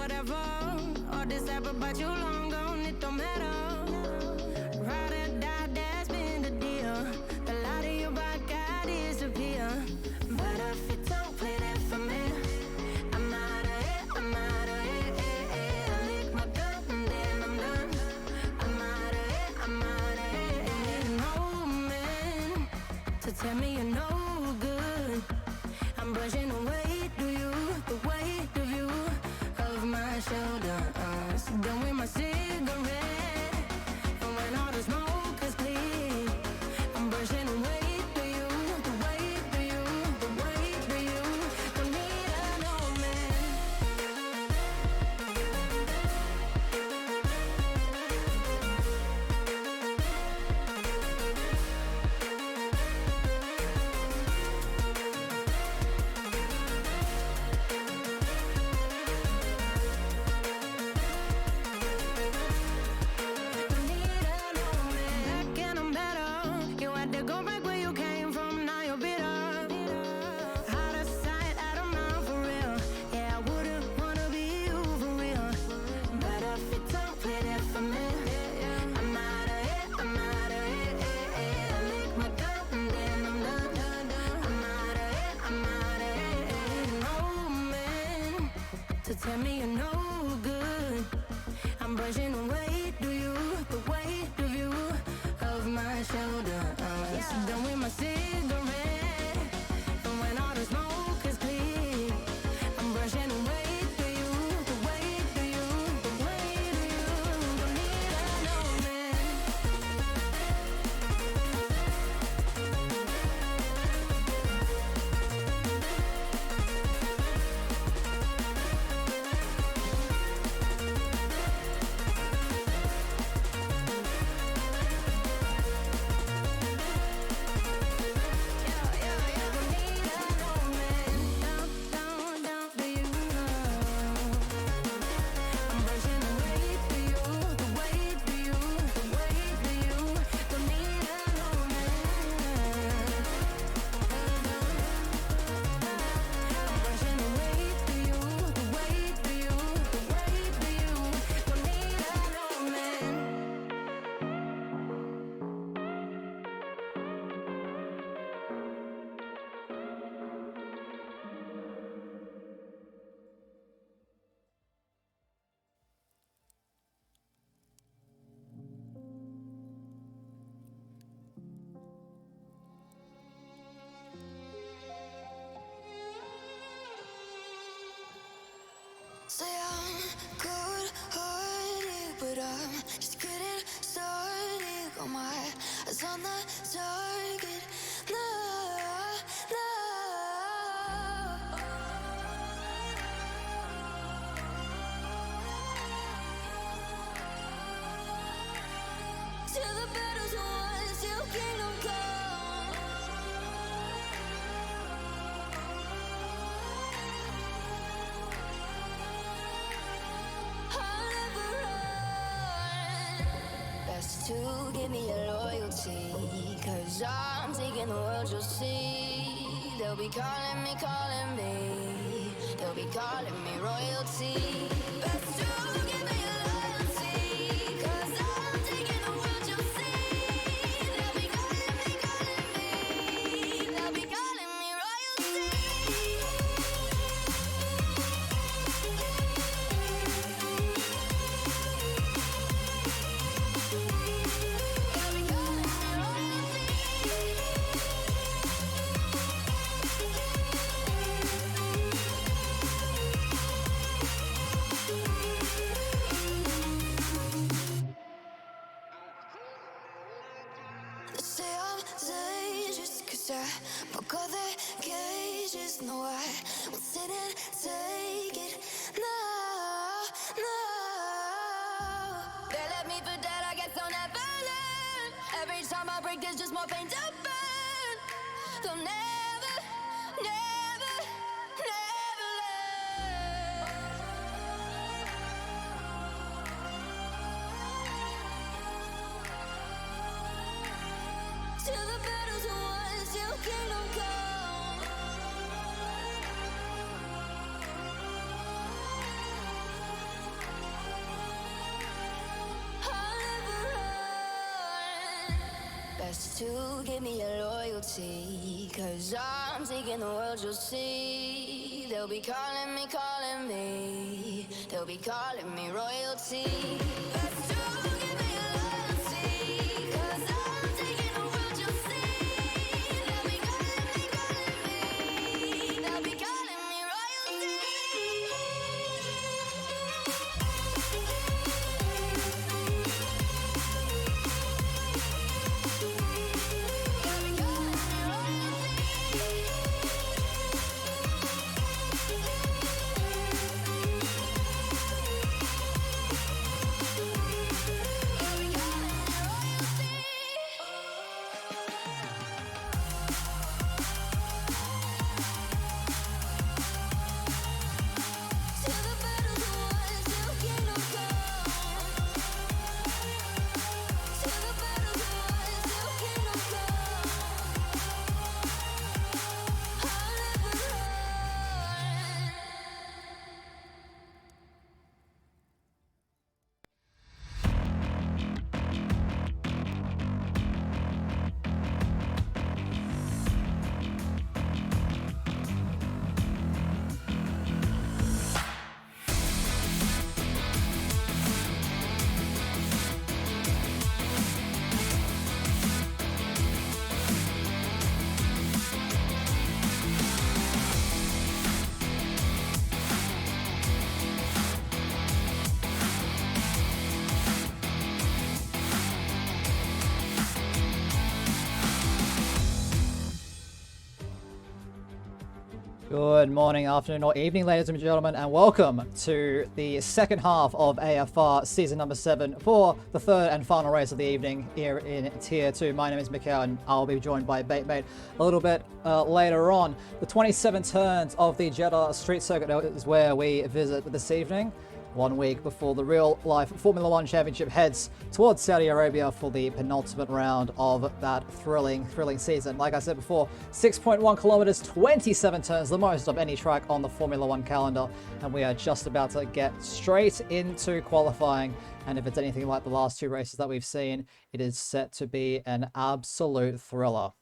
whatever. All this ever about you long gone, it don't matter. Ride or die, that's been the deal. The light of your back, I disappear. But if you don't play that for me, I'm out of it, I'm out of it. I lick my gun and then I'm done. I'm out of it, I'm out of it. I need an old man to tell me you're no good. I'm brushing away, the weight of you, of my shoulders. Done with my cigarette, and when all the smoke is clear, I'm brushing away to you, the weight of you, the weight of you. Don't need an old man. Tell me you're no good. I'm brushing away to you, the weight of you, of my shoulders. Done with my cigarette, and when all the smoke is clear, I'm brushing away to you, the weight of you, the weight of you. Don't need an old man. Say I'm good-hearted, but I'm just getting started. Got my eyes on the target. No, no. Till the battle's won, till kingdom come. I'll never run. Best to give me your loyalty, 'cause I'm taking the world, you'll see. They'll be calling me, they'll be calling me royalty. Best to give me your loyalty, 'cause I'm taking the world, you'll see. They'll be calling me, they'll be calling me royalty. They'll be calling me royalty. They say I'm dangerous, 'cause I broke all their cages. No, I won't sit and take it. No, no. They left me for dead, I guess I'll never learn. Every time I break, there's just more pain to burn. They'll never, never, never learn. Till the battle's won, till kingdom come. Best to give me your loyalty, 'cause I'm taking the world, you'll see. They'll be calling me. They'll be calling me royalty. Best to give me your loyalty, 'cause I'm taking the world, you'll see. They'll be calling me. They'll be calling me royalty. Good morning, afternoon, or evening, ladies and gentlemen, and welcome to the second half of AFR season number 7 for the third and final race of the evening here in Tier 2. My name is Mikhail, and I'll be joined by Batemate a little bit later on. The 27 turns of the Jeddah Street Circuit is where we visit this evening, 1 week before the real-life Formula 1 Championship heads towards Saudi Arabia for the penultimate round of that thrilling season. Like I said before, 6.1 kilometers, 27 turns, the most of any track on the Formula 1 calendar, and we are just about to get straight into qualifying. And if it's anything like the last two races that we've seen, it is set to be an absolute thriller.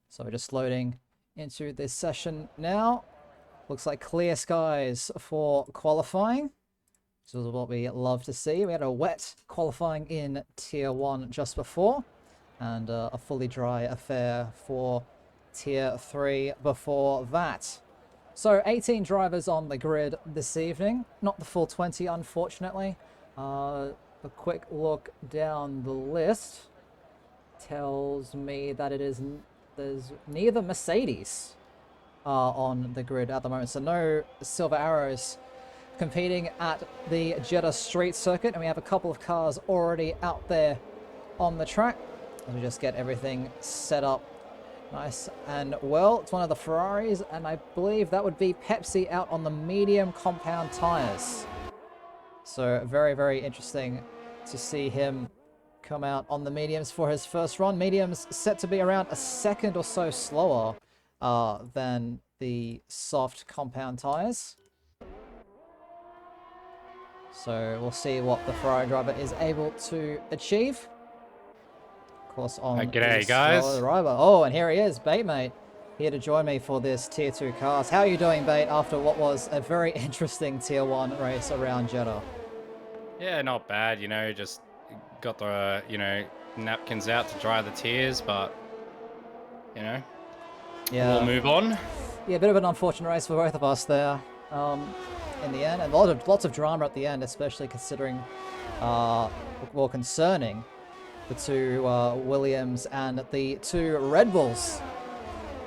So we're just loading into this session now. Looks like clear skies for qualifying. This is what we love to see. We had a wet qualifying in Tier 1 just before, and a fully dry affair for Tier 3 before that. So 18 drivers on the grid this evening. Not the full 20, unfortunately. A quick look down the list tells me that there's neither Mercedes on the grid at the moment, so no Silver Arrows competing at the Jeddah Street Circuit, and we have a couple of cars already out there on the track as we just get everything set up nice and well. It's one of the Ferraris, and I believe that would be Pepsi out on the medium compound tires. So very interesting to see him come out on the mediums for his first run. Mediums set to be around a second or so slower than the soft compound tires. So we'll see what the Ferrari driver is able to achieve. Of course, on g'day guys. Driver. Oh, and here he is, Batemate, here to join me for this Tier 2 cars. How are you doing, Bate, after what was a very interesting Tier 1 race around Jeddah? Yeah, not bad, just got the, napkins out to dry the tears, but, yeah, we'll move on. Yeah, a bit of an unfortunate race for both of us there in the end, and lots of drama at the end, especially considering, concerning the two Williams and the two Red Bulls.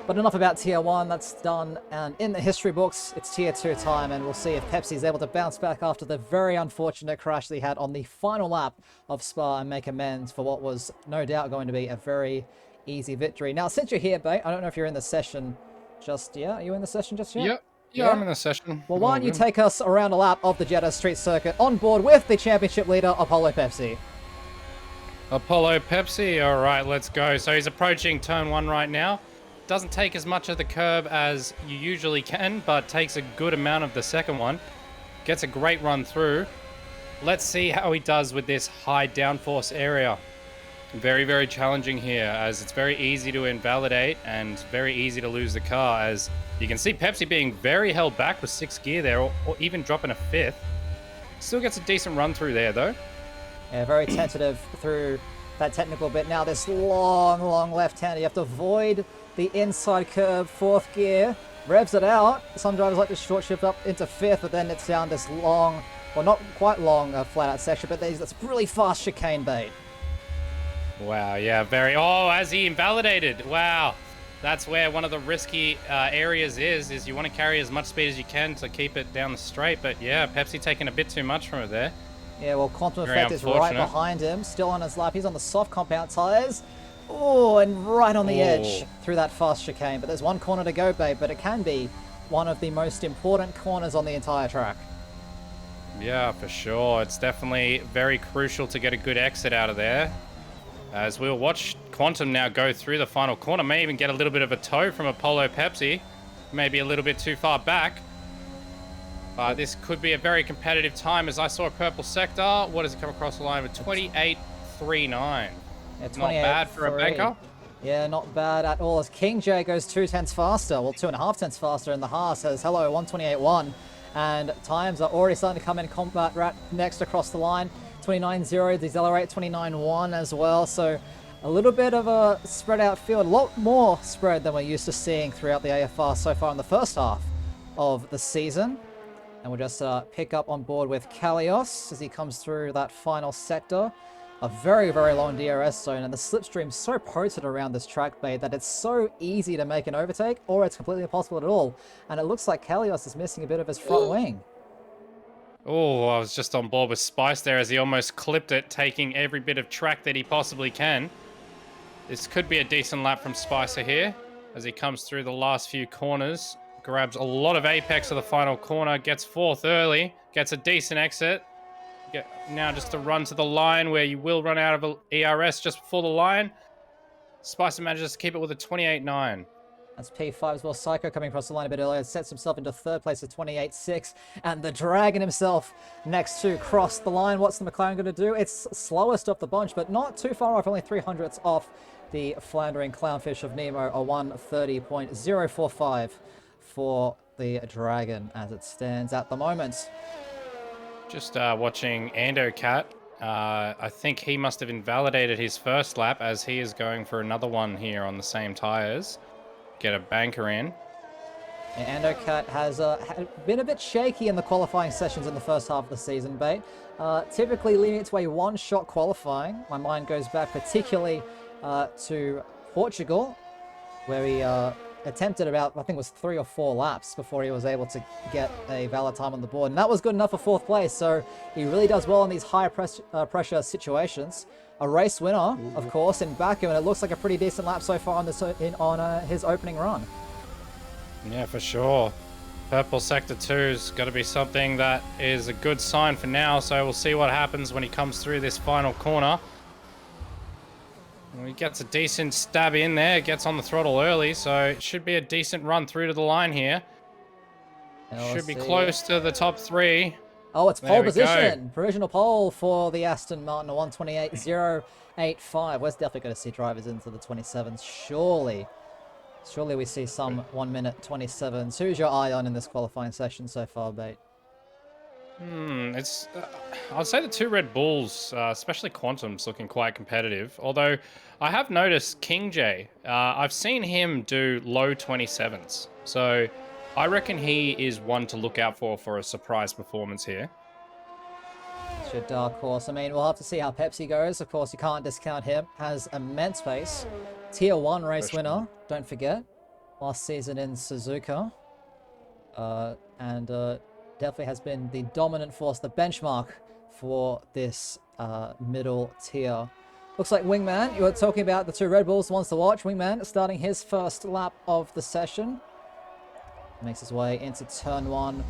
But enough about Tier 1, that's done, and in the history books, it's Tier 2 time, and we'll see if Pepsi is able to bounce back after the very unfortunate crash that he had on the final lap of Spa and make amends for what was no doubt going to be a very easy victory. Now, since you're here, Bate, I don't know if you're in the session just yet. Are you in the session just yet? Yep. Yeah, I'm in the session. Well, why don't you take us around a lap of the Jeddah Street Circuit on board with the championship leader, Apollo Pepsi. Apollo Pepsi, all right, let's go. So he's approaching turn 1 right now. Doesn't take as much of the curb as you usually can, but takes a good amount of the second one. Gets a great run through. let's see how he does with this high downforce area. Very, very challenging here, as it's very easy to invalidate and very easy to lose the car, as you can see Pepsi being very held back with 6th gear there, or even dropping a 5th. Still gets a decent run through there, though. Yeah, very tentative through that technical bit. Now this long left-hander, you have to avoid the inside curve, 4th gear, revs it out. Some drivers like to short shift up into 5th, but then it's down this long, well, not quite long flat-out section, but that's really fast chicane bait. Wow, yeah, very... Oh, as he invalidated. Wow. That's where one of the risky areas is you want to carry as much speed as you can to keep it down the straight. But yeah, Pepsi taking a bit too much from it there. Yeah, well, Quantum Effect is right behind him, still on his lap. He's on the soft compound tyres. Oh, and right on the edge through that fast chicane. But there's one corner to go, babe, but it can be one of the most important corners on the entire track. Yeah, for sure. It's definitely very crucial to get a good exit out of there. As we'll watch Quantum now go through the final corner. May even get a little bit of a tow from Apollo Pepsi. Maybe a little bit too far back. This could be a very competitive time, as I saw a purple sector. What does it come across the line with? 28.39. Yeah, not bad for a banker. Yeah, not bad at all. As King J goes 2 tenths faster. Well, 2.5 tenths faster. And the Haas says, hello, 128.1. And times are already starting to come in combat right next across the line. 29.0, decelerate 29.1 as well. So a little bit of a spread out field, a lot more spread than we're used to seeing throughout the AFR so far in the first half of the season. And we'll just pick up on board with Kalios as he comes through that final sector. A very, very long DRS zone, and the slipstream's so potent around this track bay that it's so easy to make an overtake, or it's completely impossible at all. And it looks like Kalios is missing a bit of his front wing. Oh, I was just on board with Spice there as he almost clipped it, taking every bit of track that he possibly can. This could be a decent lap from Spicer here as he comes through the last few corners. Grabs a lot of apex of the final corner, gets 4th early, gets a decent exit. Now just to run to the line where you will run out of ERS just before the line. Spicer manages to keep it with a 28.9. That's P5 as well. Psycho coming across the line a bit earlier. Sets himself into 3rd place at 28.6. And the Dragon himself next to cross the line. What's the McLaren going to do? It's slowest of the bunch, but not too far off. Only 300ths off the floundering Clownfish of Nemo. A 1:30.045 for the Dragon as it stands at the moment. Just watching Andocat. I think he must have invalidated his first lap as he is going for another one here on the same tyres. Get a banker in. Yeah, Andocat has been a bit shaky in the qualifying sessions in the first half of the season, Bait. Typically leading it to a one-shot qualifying. My mind goes back particularly to Portugal, where he attempted about, I think it was 3 or 4 laps before he was able to get a valid time on the board. And that was good enough for 4th place, so he really does well in these high pressure situations. A race winner, of course, in Baku, and it looks like a pretty decent lap so far on this his opening run. Yeah, for sure. Purple Sector 2's got to be something that is a good sign for now, so we'll see what happens when he comes through this final corner. He gets a decent stab in there, gets on the throttle early, so it should be a decent run through to the line here. Should be close to the top 3. Oh, it's pole position. Provisional pole for the Aston Martin, a 1:28.085. We're definitely going to see drivers into the 27s, surely. Surely we see some 1:27s. Who's your eye on in this qualifying session so far, Bait? It's I'd say the 2 Red Bulls, especially Quantum's, looking quite competitive. Although I have noticed King J, I've seen him do low 27s. So I reckon he is one to look out for a surprise performance here. It's your dark horse. I mean, we'll have to see how Pepsi goes. Of course, you can't discount him. Has immense pace. Tier 1 race winner, don't forget. Last season in Suzuka. And definitely has been the dominant force, the benchmark for this middle tier. Looks like Wingman, you were talking about the 2 Red Bulls, ones to watch. Wingman starting his first lap of the session. Makes his way into turn 1.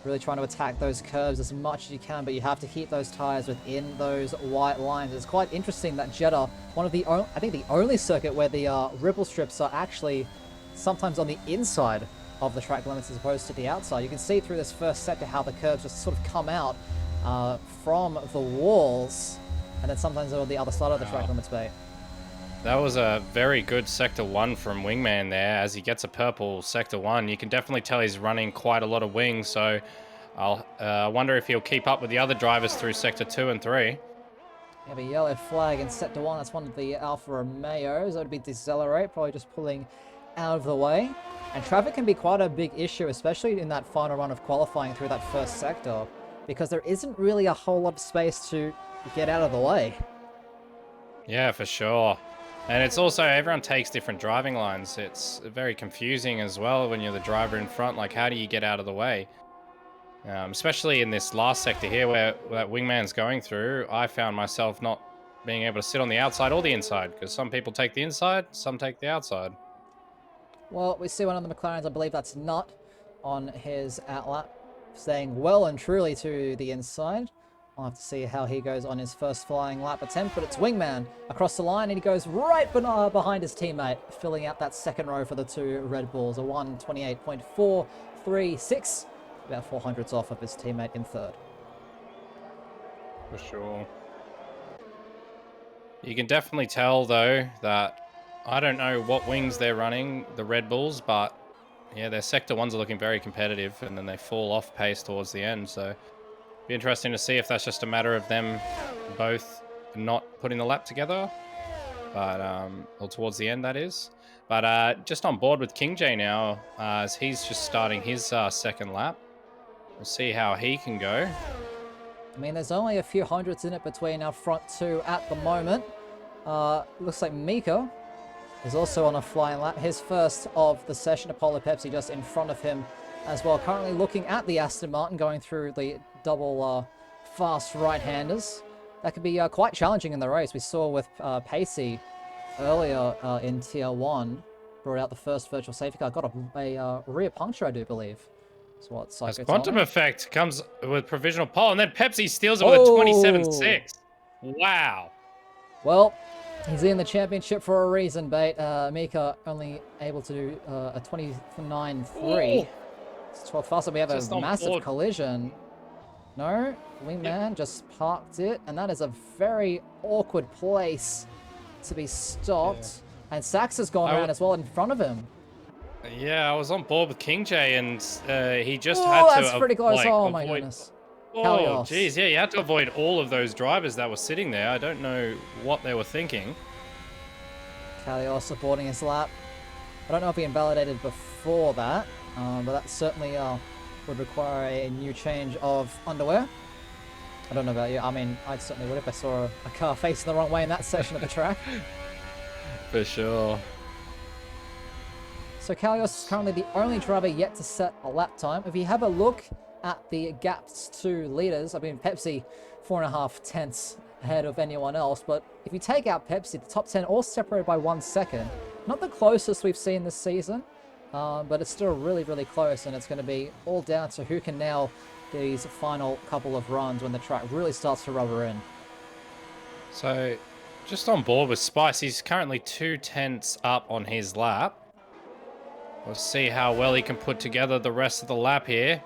Really trying to attack those curves as much as you can, but you have to keep those tires within those white lines. It's quite interesting that Jeddah, one of the I think the only circuit where the ripple strips are actually sometimes on the inside of the track limits as opposed to the outside. You can see through this first sector how the curves just sort of come out from the walls, and then sometimes on the other side of the track limits, mate. That was a very good Sector 1 from Wingman there. As he gets a purple Sector 1, you can definitely tell he's running quite a lot of wings, so I'll wonder if he'll keep up with the other drivers through Sector 2 and 3. We have a yellow flag in Sector 1. That's one of the Alfa Romeos. That would be decelerate, probably just pulling out of the way. And traffic can be quite a big issue, especially in that final run of qualifying through that first sector, because there isn't really a whole lot of space to get out of the way. Yeah, for sure. And it's also, everyone takes different driving lines. It's very confusing as well when you're the driver in front. Like, how do you get out of the way? Especially in this last sector here where that Wingman's going through, I found myself not being able to sit on the outside or the inside, because some people take the inside, some take the outside. Well, we see one of the McLarens, I believe that's Nut, on his outlap, staying well and truly to the inside. I'll have to see how he goes on his first flying lap attempt, but it's Wingman across the line, and he goes right behind his teammate, filling out that second row for the two Red Bulls, a 1:28.436, about 400s off of his teammate in third. For sure. You can definitely tell, though, that I don't know what wings they're running, the Red Bulls, but yeah, their Sector 1s are looking very competitive, and then they fall off pace towards the end, so be interesting to see if that's just a matter of them both not putting the lap together, but or towards the end, that is. But just on board with King J now, as he's just starting his second lap. We'll see how he can go. I mean, there's only a few hundreds in it between our front two at the moment. Looks like Mika is also on a flying lap. His first of the session. Apollo Pepsi just in front of him as well. Currently looking at the Aston Martin, going through the double fast right-handers. That could be quite challenging in the race. We saw with Pacey earlier in Tier 1, brought out the first virtual safety car, got a rear puncture, I do believe. That's what Psycho Quantum told me. Effect comes with provisional pole, and then Pepsi steals it with a 27.6. Wow. Well, he's in the championship for a reason, Bait. Mika only able to do a 29.3. It's 12 faster. We have Just a on massive board. collision. No, Wingman just parked it, and that is a very awkward place to be stopped. And Sax has gone around as well in front of him. Yeah, I was on board with King J, and he just Oh, had to that's pretty close. like, Oh my avoid... goodness. Oh, Kalios. jeez, yeah, you had to avoid all of those drivers that were sitting there. I don't know what they were thinking. Kalios aborting his lap. I don't know if he invalidated before that, but that certainly would require a new change of underwear. I don't know about you. I mean, I certainly would if I saw a car facing the wrong way in that section of the track. For sure. So Kalios is currently the only driver yet to set a lap time. If you have a look at the gaps to leaders, I mean, Pepsi 4.5 tenths ahead of anyone else, but if you take out Pepsi, the top 10 all separated by 1 second. Not the closest we've seen this season, but it's still really, really close, and it's going to be all down to who can nail these final couple of runs when the track really starts to rubber in. So, just on board with Spice, he's currently 2 tenths up on his lap. We'll see how well he can put together the rest of the lap here.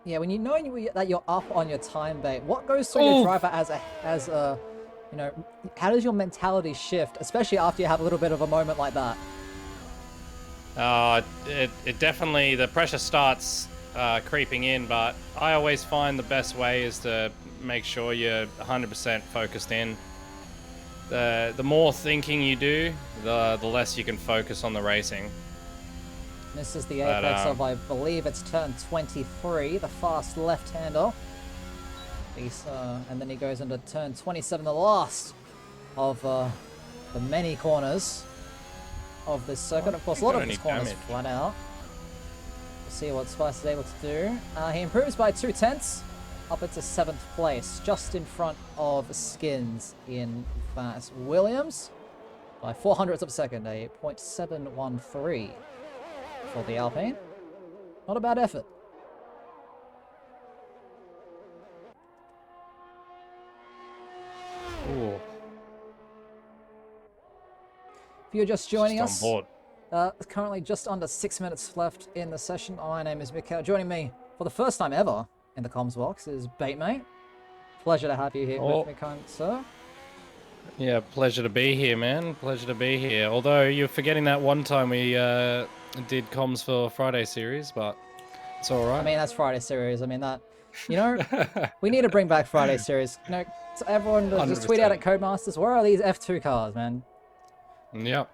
Yeah, when you know that you're up on your time, Bait, what goes through your driver as a, you know, how does your mentality shift, especially after you have a little bit of a moment like that? It definitely, the pressure starts creeping in, but I always find the best way is to make sure you're 100% focused in. The more thinking you do, the less you can focus on the racing. This is the apex of, I believe it's turn 23, the fast left-hander. And then he goes into turn 27, the last of the many corners of this circuit. Of course, a lot of these corners flat out. We'll see what Spice is able to do. He improves by 2 tenths, up into 7th place, just in front of Skins in Fast Williams by 400ths of a second, a 0.713 for the Alpine. Not a bad effort. Ooh. If you're just joining Just on us, currently just under 6 minutes left in the session. My name is Mikhail. Joining me for the first time ever in the comms box is Batemate. Pleasure to have you here with me, kind sir. Yeah, pleasure to be here, man. Pleasure to be here. Although you're forgetting that one time we did comms for Friday series, but it's all right. I mean, that's Friday series. I mean, that, you know, we need to bring back Friday series. You know, so everyone just tweet out at Codemasters, where are these F2 cars, man? Yep.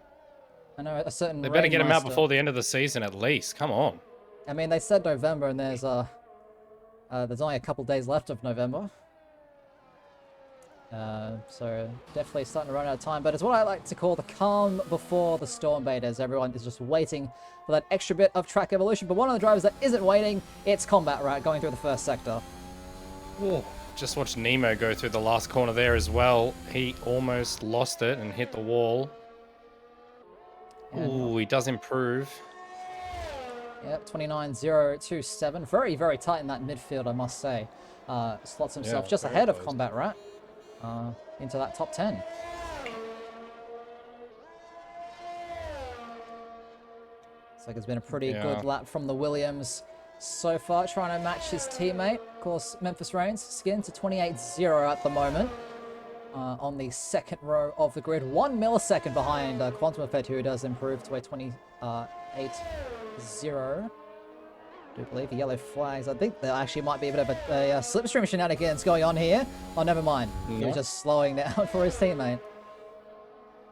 I know a certain They better get them out before the end of the season at least. Come on. I mean, they said November, and there's only a couple days left of November. So definitely starting to run out of time, but it's what I like to call the calm before the storm beta, as everyone is just waiting for that extra bit of track evolution. But one of the drivers that isn't waiting, it's Combat Rat going through the first sector. Ooh. Just watched Nemo go through the last corner there as well. He almost lost it and hit the wall. Ooh, he does improve. Yep, 29.027. Very, very tight in that midfield, I must say. Slots himself just ahead of Combat Rat. Into that top 10. Looks like it's been a pretty good lap from the Williams so far, trying to match his teammate. Of course, Memphis Reigns skin to 28.0 at the moment. On the second row of the grid, 1 millisecond behind Quantum Effect, who does improve to a 28.0. I do believe the yellow flags. I think there actually might be a bit of a slipstream shenanigans going on here. Oh, never mind. He was just slowing down for his teammate.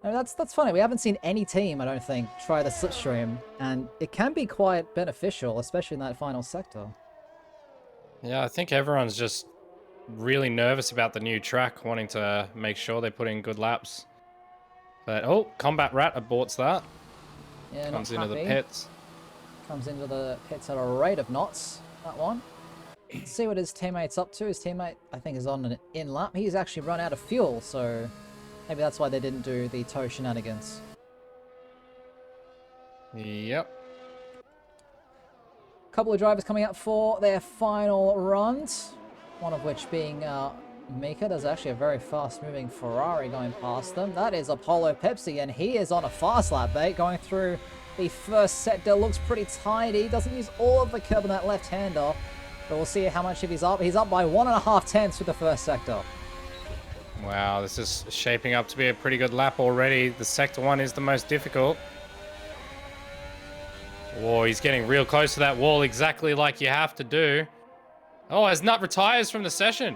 No, that's funny. We haven't seen any team, I don't think, try the slipstream, and it can be quite beneficial, especially in that final sector. Yeah, I think everyone's just really nervous about the new track, wanting to make sure they put in good laps. But Combat Rat aborts that. Yeah, comes into the pits. Comes into the pits at a rate of knots, that one. Let's see what his teammate's up to. His teammate, I think, is on an in lap. He's actually run out of fuel, so maybe that's why they didn't do the tow shenanigans. Yep. Couple of drivers coming up for their final runs. One of which being Mika. There's actually a very fast-moving Ferrari going past them. That is Apollo Pepsi, and he is on a fast lap, mate, going through the first sector. Looks pretty tidy. Doesn't use all of the curb on that left-hander. But we'll see how much of he's up. He's up by 1.5 tenths through the first sector. Wow, this is shaping up to be a pretty good lap already. The sector one is the most difficult. Oh, he's getting real close to that wall, exactly like you have to do. Oh, as Nut retires from the session.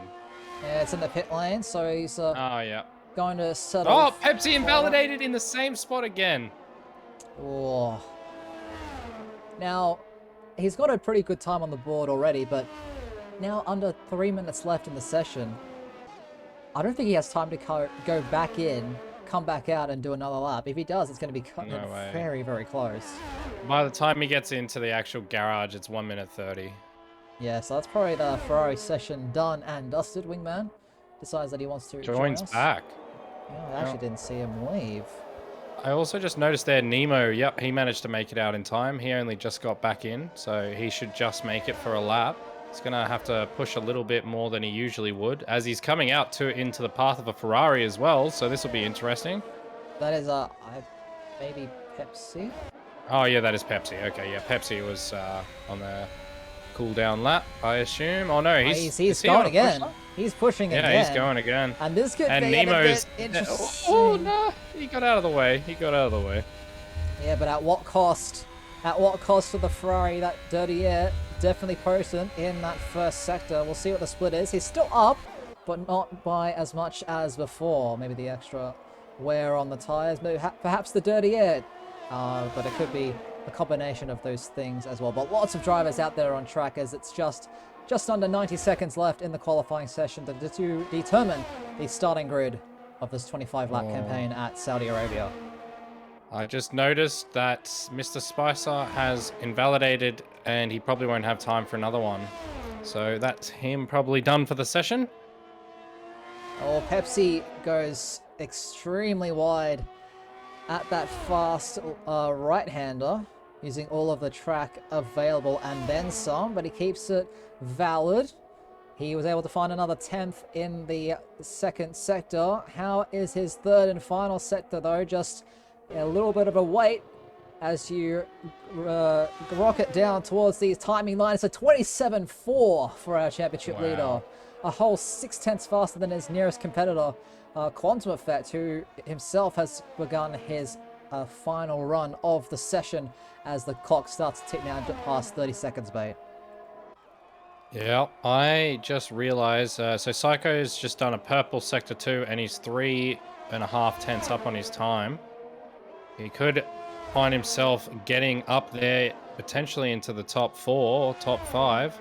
Yeah, it's in the pit lane, so he's going to settle. Oh, Pepsi invalidated in the same spot again. Oh. Now, he's got a pretty good time on the board already, but now under 3 minutes left in the session, I don't think he has time to go back in, come back out and do another lap. If he does, it's going to be cutting it very, very close. By the time he gets into the actual garage, it's 1 minute 30. Yeah, so that's probably the Ferrari session done and dusted. Wingman decides that he wants to joins back. Yeah, I actually didn't see him leave. I also just noticed there, Nemo, yep, he managed to make it out in time. He only just got back in, so he should just make it for a lap. He's going to have to push a little bit more than he usually would, as he's coming out into the path of a Ferrari as well, so this will be interesting. That is, maybe Pepsi? Oh, yeah, that is Pepsi. Okay, yeah, Pepsi was on the cool-down lap, I assume. Oh, no, he's going again. He's pushing again. Yeah, he's going again. And this could be Nemo's, a bit interesting. Oh, no, he got out of the way. He got out of the way. Yeah, but at what cost? At what cost to the Ferrari? That dirty air definitely potent in that first sector. We'll see what the split is. He's still up, but not by as much as before. Maybe the extra wear on the tires. Maybe perhaps the dirty air. But it could be a combination of those things as well. But lots of drivers out there on track, as it's just under 90 seconds left in the qualifying session to determine the starting grid of this 25-lap campaign at Saudi Arabia. I just noticed that Mr. Spicer has invalidated, and he probably won't have time for another one. So that's him probably done for the session. Oh, Pepsi goes extremely wide at that fast right-hander, using all of the track available and then some, but he keeps it valid. He was able to find another 10th in the second sector. How is his third and final sector, though? Just a little bit of a wait as you rocket down towards the timing line. It's a 27.4 for our championship leader. A whole 0.6 faster than his nearest competitor, Quantum Effect, who himself has begun his final run of the session as the clock starts to tick down past 30 seconds, mate. Yeah, I just realized, so Psycho's just done a purple sector 2 and he's 3.5 tenths up on his time. He could find himself getting up there potentially into the top 4 or top 5.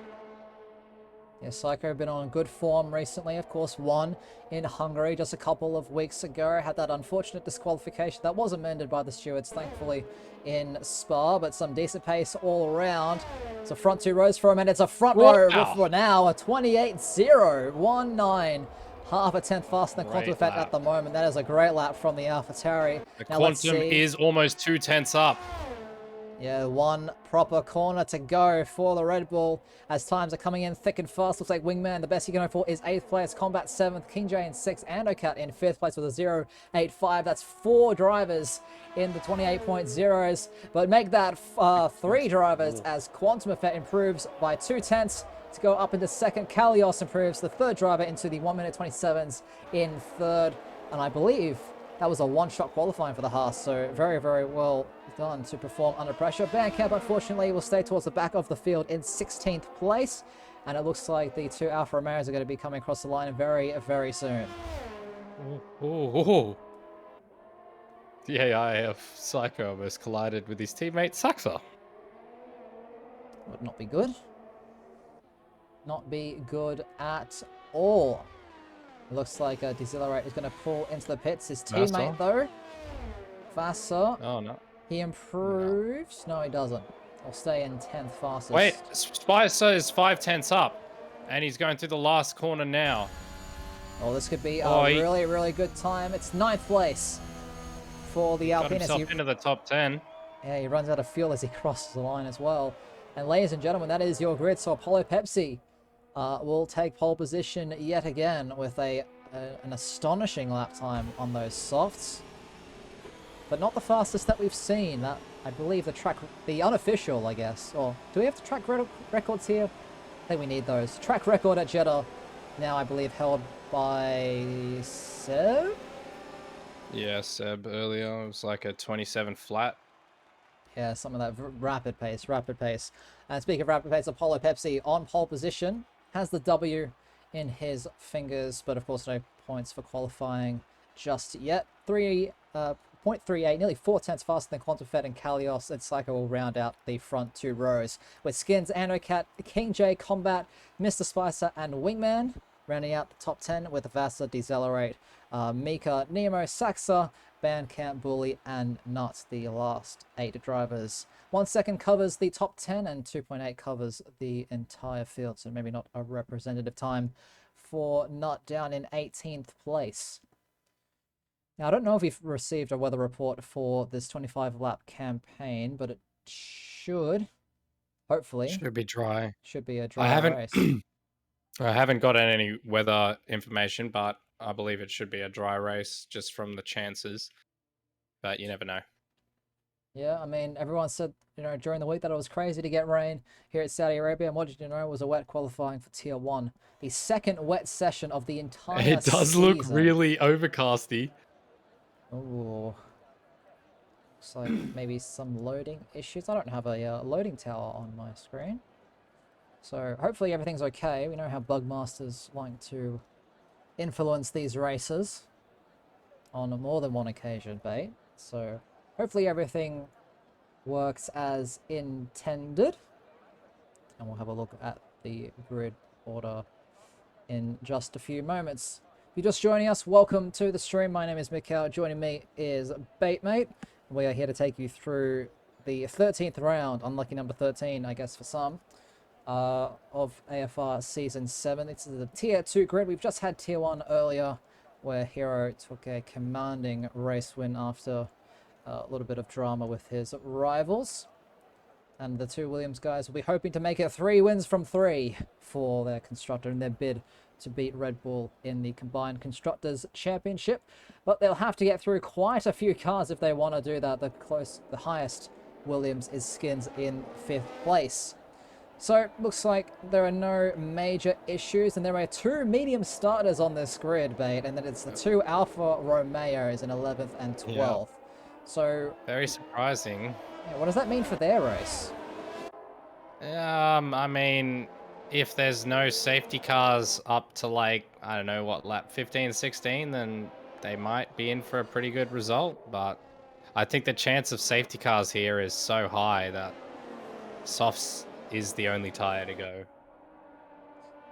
Yeah, Psycho been on good form recently. Of course, won in Hungary just a couple of weeks ago. Had that unfortunate disqualification that was amended by the stewards, thankfully, in Spa. But some decent pace all around. It's a front 2 rows for him, and it's a front row for now. A 28.019. Half a tenth faster than Quantum Effect at the moment. That is a great lap from the AlphaTauri. The Quantum is almost 2 tenths up. Yeah, one proper corner to go for the Red Bull as times are coming in thick and fast. Looks like Wingman, the best he can hope for, is 8th place, Combat 7th, King J in 6th, and Ocat in 5th place with a 0.85. That's 4 drivers in the 28.0s, but make that 3 drivers as Quantum Effect improves by 2 tenths to go up into 2nd. Kalios improves, the 3rd driver, into the 1:27s in 3rd, and I believe that was a one-shot qualifying for the Haas, so very, very well done to perform under pressure. Bandcamp, unfortunately, will stay towards the back of the field in 16th place, and it looks like the 2 Alfa Romeos are going to be coming across the line very, very soon. The AI of Psycho almost collided with his teammate Saxa. Would not be good. Not be good at all. Looks like Decelerate is going to pull into the pits. His teammate, though, Vassar. Oh, no. He improves. No, he doesn't. I'll stay in 10th fastest. Wait, Spicer is 5 tenths up, and he's going through the last corner now. Oh, this could be a really, really good time. It's 9th place for the Alpine. Got himself into the top 10. Yeah, he runs out of fuel as he crosses the line as well. And ladies and gentlemen, that is your grid. So Apollo Pepsi will take pole position yet again with an astonishing lap time on those softs. But not the fastest that we've seen. That, I believe, the unofficial, I guess. Or do we have the track records here? I think we need those. Track record at Jeddah, now I believe held by Seb? Yeah, Seb earlier. It was like a 27 flat. Yeah, some of that rapid pace. And speaking of rapid pace, Apollo Pepsi on pole position. Has the W in his fingers, but of course no points for qualifying just yet. 0.38, nearly 4 tenths faster than Quantum Effect and Kalios, and Psycho will round out the front 2 rows. With Skins, Anocat, King J, Combat, Mr. Spicer, and Wingman rounding out the top 10 with Vassar, Decelerate, Mika, Nemo, Saxa, Bandcamp, Bully, and Nut, the last 8 drivers. 1 second covers the top 10 and 2.8 covers the entire field, so maybe not a representative time for Nut down in 18th place. Now, I don't know if we've received a weather report for this 25-lap campaign, but it should, hopefully. Should be dry. Should be a dry race. I haven't got any weather information, but I believe it should be a dry race just from the chances. But you never know. Yeah, I mean, everyone said, during the week that it was crazy to get rain here at Saudi Arabia. And what did you know? It was a wet qualifying for Tier 1. The second wet session of the entire season. It does look really overcasty. Oh. Looks like maybe some loading issues. I don't have a loading tower on my screen. So hopefully everything's okay. We know how Bugmasters like to influence these races on more than one occasion, bait. So hopefully everything works as intended. And we'll have a look at the grid order in just a few moments. If you're just joining us, welcome to the stream. My name is Mikhail. Joining me is Baitmate. We are here to take you through the 13th round, unlucky number 13, I guess, for some, of AFR Season 7. This is the Tier 2 grid. We've just had Tier 1 earlier, where Hero took a commanding race win after a little bit of drama with his rivals. And the 2 Williams guys will be hoping to make it 3 wins from 3 for their constructor in their bid to beat Red Bull in the Combined Constructors Championship. But they'll have to get through quite a few cars if they want to do that. The highest Williams is skins in 5th place. So looks like there are no major issues, and there are 2 medium starters on this grid, Bait, and then it's the 2 Alfa Romeos in 11th and 12th. So very surprising. yeah, what does that mean for their race? I mean, if there's no safety cars up to like, I don't know what, lap 15, 16, then they might be in for a pretty good result. But I think the chance of safety cars here is so high that softs is the only tire to go.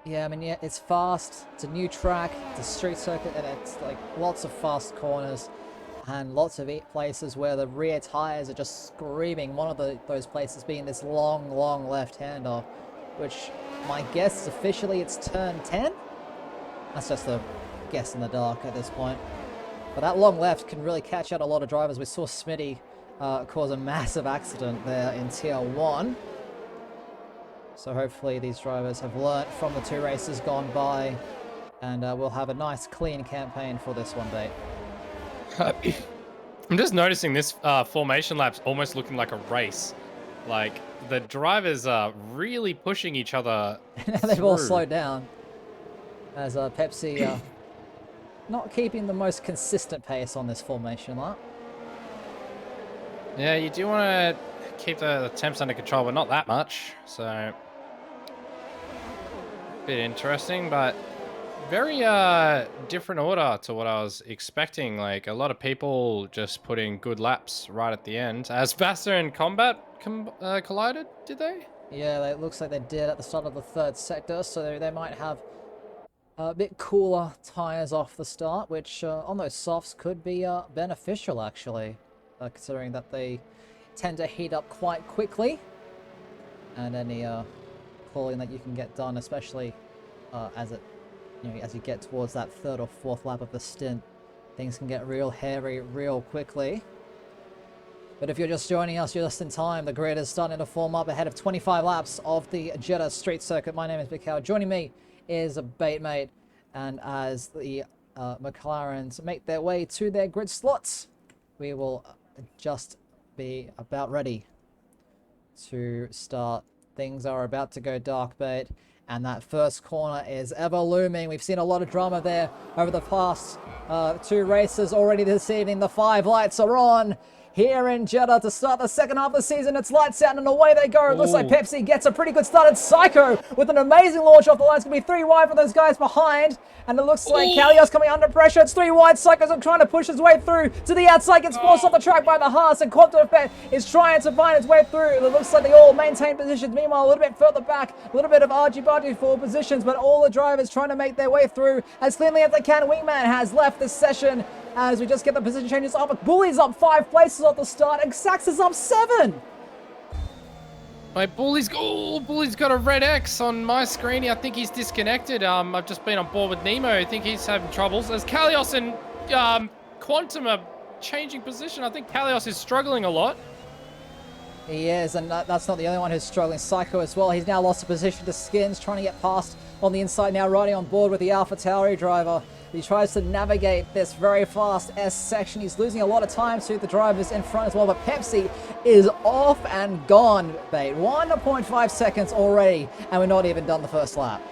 Yeah, I mean, yeah, it's fast. It's a new track. It's a street circuit, and it's like lots of fast corners and lots of places where the rear tires are just screaming. One of those places being this long, long left-hander, which my guess is officially it's turn 10. That's just a guess in the dark at this point. But that long left can really catch out a lot of drivers. We saw Smitty cause a massive accident there in Tier 1. So hopefully these drivers have learnt from the 2 races gone by, and we'll have a nice clean campaign for this one, Bait. I'm just noticing this formation lap's almost looking like a race. Like, the drivers are really pushing each other. They've all slowed down as Pepsi not keeping the most consistent pace on this formation lap. Yeah, you do want to keep the temps under control, but not that much. So, bit interesting, but very different order to what I was expecting. Like, a lot of people just putting good laps right at the end. As Vasta and Combat collided, did they? Yeah, it looks like they did at the start of the 3rd sector, so they might have a bit cooler tyres off the start, which on those softs could be beneficial, actually, considering that they tend to heat up quite quickly, and any cooling that you can get done, especially as you get towards that 3rd or 4th lap of the stint, things can get real hairy real quickly. But if you're just joining us, you're just in time. The grid is starting to form up ahead of 25 laps of the Jeddah Street Circuit. My name is Mikhail. Joining me is a Baitmate, and as the McLarens make their way to their grid slots, we will just be about ready to start. Things are about to go dark, Bait, and that first corner is ever looming. We've seen a lot of drama there over the past 2 races already this evening. The 5 lights are on here in Jeddah to start the second half of the season. It's lights out and away they go. It looks like Pepsi gets a pretty good start. And Psycho with an amazing launch off the line. It's going to be 3 wide for those guys behind. And it looks like Kalios coming under pressure. It's 3 wide. Psycho's trying to push his way through to the outside. Gets forced off the track by the Haas. And Quantum is trying to find its way through. It looks like they all maintain positions. Meanwhile, a little bit further back, a little bit of argy-bargy for positions. But all the drivers trying to make their way through as cleanly as they can. Wingman has left this session as we just get the position changes up. Bully's up 5 places off the start, and Sax is up 7. My Bully's got a red X on my screen. I think he's disconnected. I've just been on board with Nemo. I think he's having troubles. As Kalios and Quantum are changing position, I think Kalios is struggling a lot. He is, and that's not the only one who's struggling. Psycho as well. He's now lost a position to Skins, trying to get past on the inside now, riding on board with the Alpha Tauri driver. He tries to navigate this very fast S section. He's losing a lot of time to the drivers in front as well, but Pepsi is off and gone, Bait. 1.5 seconds already, and we're not even done the first lap.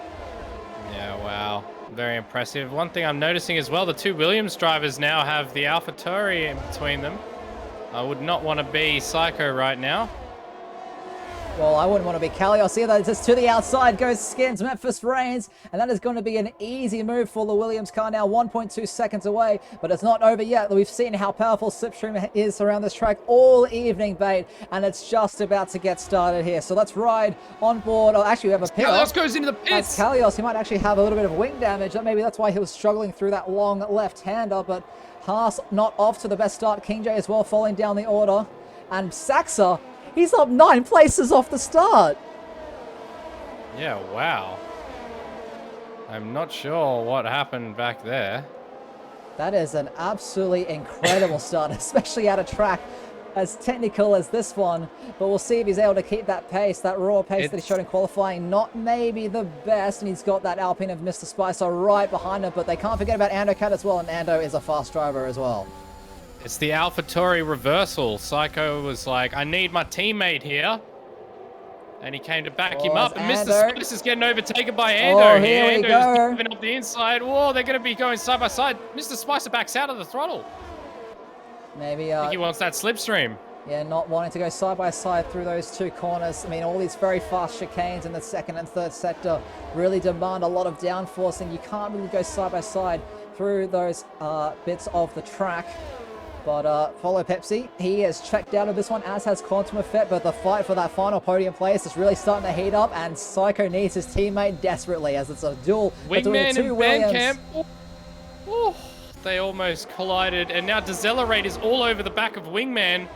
Yeah, wow. Very impressive. One thing I'm noticing as well, the 2 Williams drivers now have the Alpha Tauri in between them. I would not want to be Psycho right now. Well, I wouldn't want to be Kalios either. Just to the outside goes Skins, Memphis Reigns, and that is going to be an easy move for the Williams car now, 1.2 seconds away, but it's not over yet. We've seen how powerful Slipstream is around this track all evening, Bait, and it's just about to get started here. So let's ride on board. Oh, actually, we have a pit. Kalios goes into the pits. That's Kalios. He might actually have a little bit of wing damage. Maybe that's why he was struggling through that long left-hander, but Haas not off to the best start. King J as well falling down the order, and Saxa, he's up 9 places off the start. Yeah, wow. I'm not sure what happened back there. That is an absolutely incredible start, especially at a track as technical as this one. But we'll see if he's able to keep that pace, that raw pace that he showed in qualifying. Not maybe the best, and he's got that Alpine of Mr. Spicer right behind him, but they can't forget about Ando Cat as well, and Ando is a fast driver as well. It's the AlphaTauri reversal. Psycho was like, I need my teammate here. And he came to back him up. And Mr. Spice is getting overtaken by Ando here. Here we Ando's go. diving up the inside. Whoa, they're going to be going side by side. Mr. Spicer backs out of the throttle. Maybe I think he wants that slipstream. yeah, not wanting to go side by side through those two corners. I mean, all these very fast chicanes in the second and third sector really demand a lot of downforce, and you can't really go side by side through those bits of the track. But follow Pepsi. He has checked out of this one, as has Quantum Effect, but the fight for that final podium place is really starting to heat up, and Psycho needs his teammate desperately, as it's a duel between the Wingman two and Williams. Bandcamp. Oh, they almost collided, and now Decelerate is all over the back of Wingman.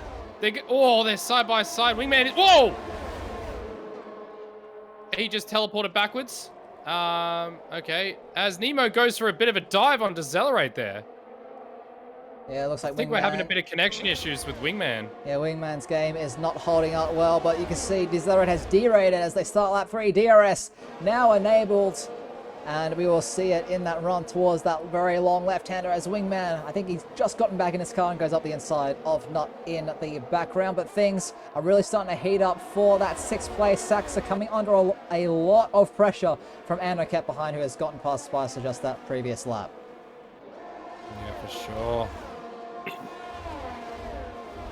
They're side by side. Wingman is... Whoa! He just teleported backwards. Okay. As Nemo goes for a bit of a dive on Decelerate there. Yeah, it looks like I think we're having a bit of connection issues with Wingman. Yeah, Wingman's game is not holding up well, but you can see Decelerate has derated as they start lap 3. DRS now enabled, and we will see it in that run towards that very long left-hander as Wingman, I think he's just gotten back in his car and goes up the inside of Nut in the background, but things are really starting to heat up for that 6th place. Saxa coming under a lot of pressure from Andocat behind, who has gotten past Spicer just that previous lap. Yeah, for sure.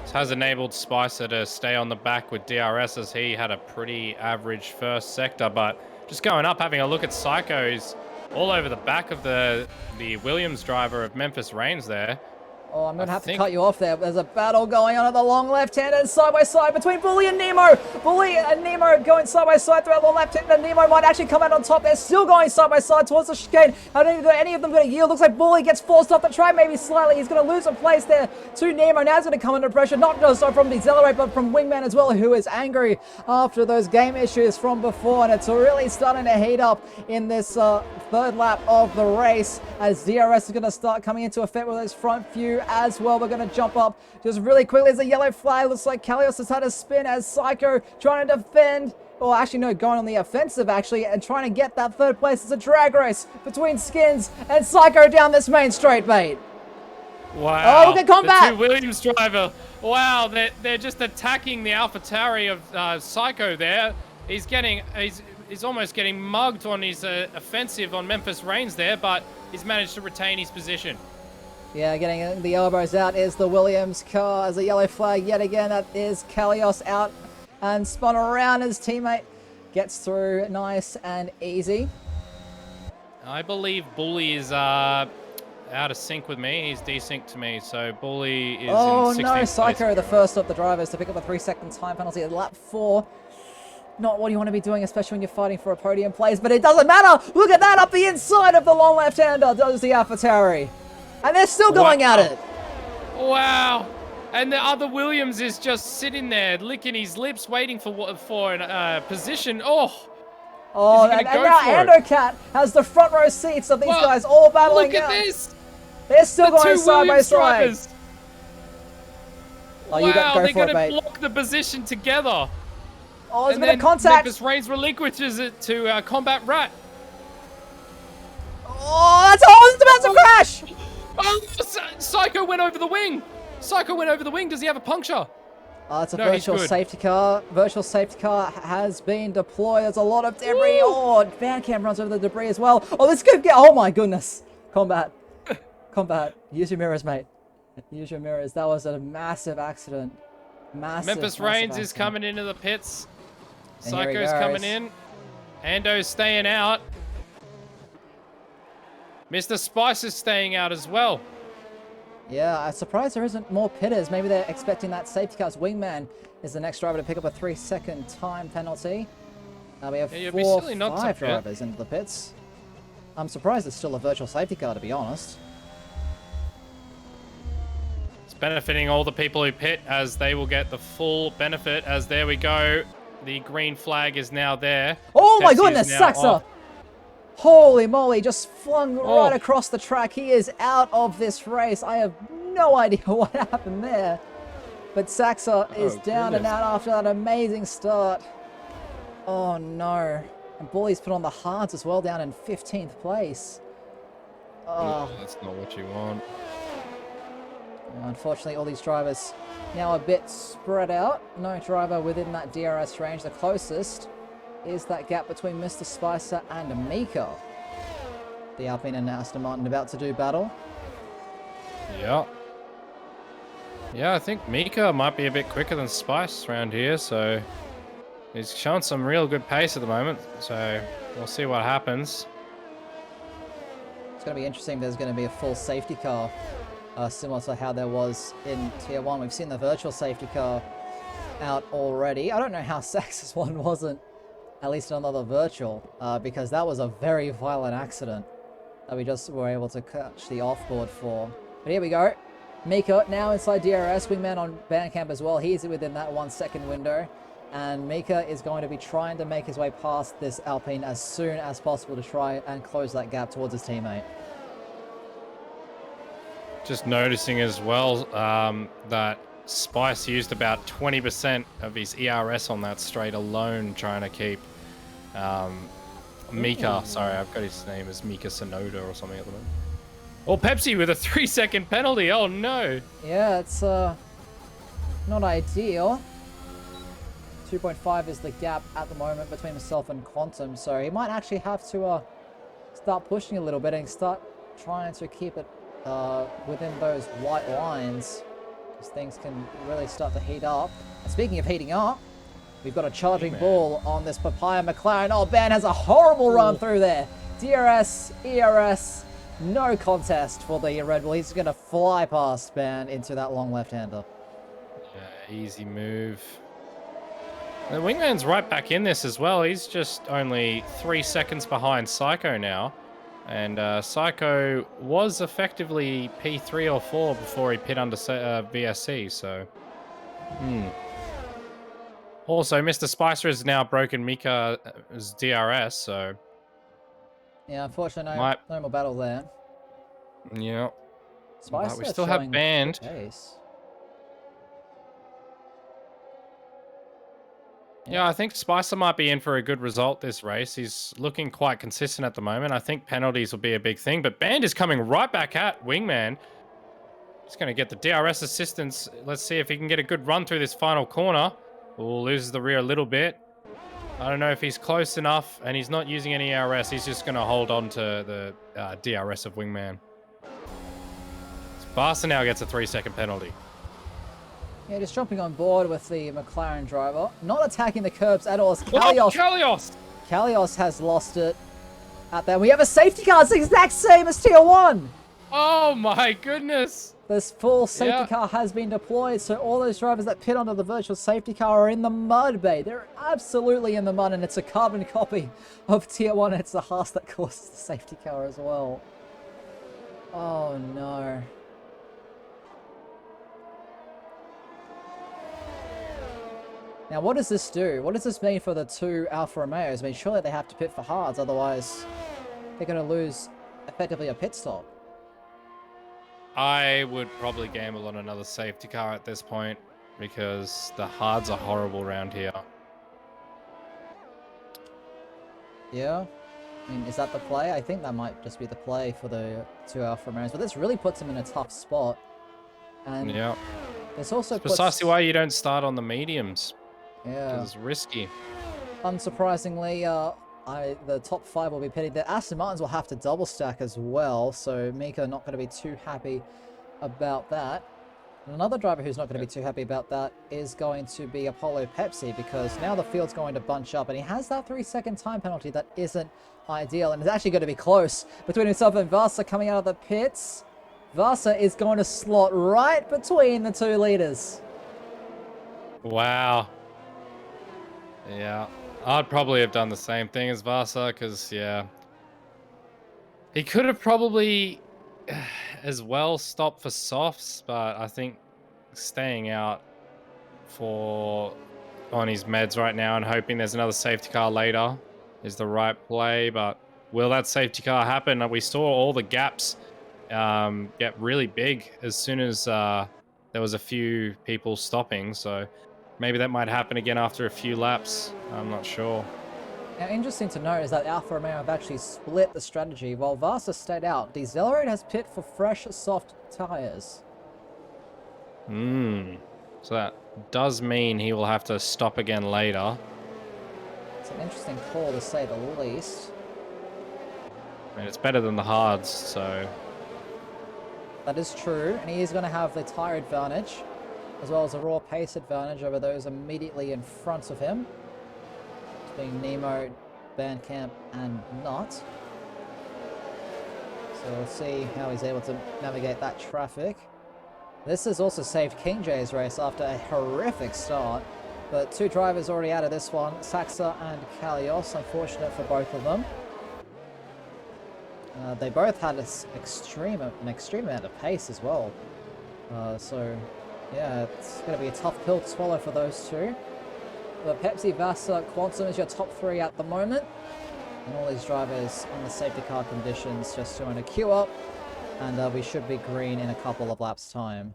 This has enabled Spicer to stay on the back with DRS, as he had a pretty average first sector, but just going up, having a look at Psycho's all over the back of the Williams driver of Memphis Reigns there. Oh, I'm going to have to cut you off there. There's a battle going on at the long left-hand and side by side between Bully and Nemo. Bully and Nemo going side by side throughout the left-hand, and Nemo might actually come out on top. They're still going side by side towards the chicane. I don't think any of them going to yield. Looks like Bully gets forced off the track maybe slightly. He's going to lose a place there to Nemo. Now he's going to come under pressure, not just from Decelerate, but from Wingman as well, who is angry after those game issues from before. And it's really starting to heat up in this third lap of the race, as DRS is going to start coming into effect with those front few as well. We're going to jump up just really quickly as a yellow flag. Looks like Kalios has had a spin as Psycho trying to defend, or actually no, going on the offensive actually, and trying to get that third place. It's a drag race between Skins and Psycho down this main straight, mate. Wow. Oh, look at combat. The two Williams driver. Wow, they're just attacking the AlphaTauri of Psycho there. He's almost getting mugged on his offensive on Memphis Reigns there, but he's managed to retain his position. Yeah, getting the elbows out is the Williams car as a yellow flag yet again. That is Kalios out and spun around. His teammate gets through nice and easy. I believe Bully is out of sync with me. He's desynced to me, so Bully is in 16th no, Psycho, place. the first of the drivers to pick up a 3-second time penalty at lap 4. Not what you want to be doing, especially when you're fighting for a podium place, but it doesn't matter. Look at that, up the inside of the long left-hander does the AlphaTauri. And they're still going at it. Wow. And the other Williams is just sitting there, licking his lips, waiting for a position. Oh, and now Andocat has the front row seats of these guys all battling out. Look at this. They're still going side by side. Oh, you got to go for it, mate. They're going to block the position together. Oh, there's a bit of contact. Memphis Reigns relinquishes it to Combat Rat. Oh, it's about to crash. Oh, Psycho went over the wing. Psycho went over the wing. Does he have a puncture? It's a virtual safety car. Virtual safety car has been deployed. There's a lot of debris. Ooh. Oh, Bandcam runs over the debris as well. Oh, this could get... Oh, my goodness. Combat. Use your mirrors, mate. Use your mirrors. That was a massive accident. Memphis Reigns is coming into the pits. Psycho's coming in. Ando's staying out. Mr. Spice is staying out as well. Yeah, I'm surprised there isn't more pitters. Maybe they're expecting that safety car. Wingman is the next driver to pick up a 3-second time penalty. We have 5 drivers into the pits. I'm surprised it's still a virtual safety car, to be honest. It's benefiting all the people who pit, as they will get the full benefit, as there we go. The green flag is now there. Oh my goodness, Saxa! Holy moly, just flung right across the track. He is out of this race. I have no idea what happened there. But Saxa is down and out after that amazing start. Oh no. And Bully's put on the hards as well, down in 15th place. Oh, that's not what you want. Unfortunately, all these drivers now a bit spread out. No driver within that DRS range. The closest is that gap between Mr. Spicer and Mika. The Alpine and Aston Martin about to do battle. Yeah. Yeah, I think Mika might be a bit quicker than Spice around here, so he's showing some real good pace at the moment, so we'll see what happens. It's going to be interesting. There's going to be a full safety car, similar to how there was in Tier 1. We've seen the virtual safety car out already. I don't know how Sax's one wasn't at least another virtual, because that was a very violent accident that we just were able to catch the offboard for. But here we go. Mika now inside DRS, wingman on Bandcamp as well. He's within that 1 second window. And Mika is going to be trying to make his way past this Alpine as soon as possible to try and close that gap towards his teammate. Just noticing as well that Spice used about 20% of his ERS on that straight alone, trying to keep Mika. Sorry, I've got his name as Mika Sonoda or something at the moment. Oh, Pepsi with a 3-second penalty. Oh no. Yeah, it's not ideal. 2.5 is the gap at the moment between himself and Quantum, so he might actually have to start pushing a little bit and start trying to keep it within those white lines, because things can really start to heat up. And speaking of heating up, we've got a charging ball on this Papaya McLaren. Oh, Ben has a horrible run through there. DRS, ERS, no contest for the Red Bull. He's going to fly past Ben into that long left-hander. Yeah, easy move. The wingman's right back in this as well. He's just only 3 seconds behind Psycho now. And Psycho was effectively P3 or 4 before he pit under VSC, so... Also, Mr. Spicer has now broken Mika's DRS, so... Yeah, unfortunately, no more battle there. Yeah. Spicer but we still have Band. Yeah, I think Spicer might be in for a good result this race. He's looking quite consistent at the moment. I think penalties will be a big thing, but Band is coming right back at Wingman. He's going to get the DRS assistance. Let's see if he can get a good run through this final corner. Oh, loses the rear a little bit. I don't know if he's close enough, and he's not using any RS. He's just going to hold on to the DRS of Wingman. Barca now gets a 3-second penalty. Yeah, just jumping on board with the McLaren driver. Not attacking the curbs at all. It's Kalios. Kalios! Kalios has lost it out there. We have a safety car. It's the exact same as Tier 1. Oh my goodness. This full safety car has been deployed, so all those drivers that pit onto the virtual safety car are in the mud bay. They're absolutely in the mud, and it's a carbon copy of Tier 1. It's the Haas that causes the safety car as well. Oh no. Now, what does this do? What does this mean for the two Alfa Romeos? I mean, surely they have to pit for hards, otherwise they're going to lose effectively a pit stop. I would probably gamble on another safety car at this point, because the hards are horrible around here. Yeah? I mean, is that the play? I think that might just be the play for the two Alfa Romeos, but this really puts them in a tough spot. And yeah. This also puts... precisely why you don't start on the mediums. Yeah. Because it's risky. Unsurprisingly, the top 5 will be pitting. The Aston Martins will have to double stack as well, so Mika not going to be too happy about that. And another driver who's not going to be too happy about that is going to be Apollo Pepsi, because now the field's going to bunch up, and he has that 3-second time penalty that isn't ideal, and it's actually going to be close between himself and Vasa coming out of the pits. Vasa is going to slot right between the two leaders. Wow. Yeah, I'd probably have done the same thing as Vasa, because, yeah, he could have probably as well stopped for softs, but I think staying out on his meds right now and hoping there's another safety car later is the right play. But will that safety car happen? We saw all the gaps get really big as soon as there was a few people stopping, so maybe that might happen again after a few laps. I'm not sure. Now, interesting to note is that Alfa Romeo have actually split the strategy. While Vasa stayed out, Decelerate has pit for fresh, soft tyres. So that does mean he will have to stop again later. It's an interesting call to say the least. I mean, it's better than the hards, so... That is true, and he is going to have the tyre advantage, as well as a raw pace advantage over those immediately in front of him. Being Nemo, Bandcamp, and Not. So we'll see how he's able to navigate that traffic. This has also saved King J's race after a horrific start, but two drivers already out of this one, Saxa and Kalios, unfortunate for both of them. They both had an extreme amount of pace as well. So yeah, it's going to be a tough pill to swallow for those two. But Pepsi, Vasa, Quantum is your top three at the moment. And all these drivers on the safety car conditions just going to queue up. And we should be green in a couple of laps' time.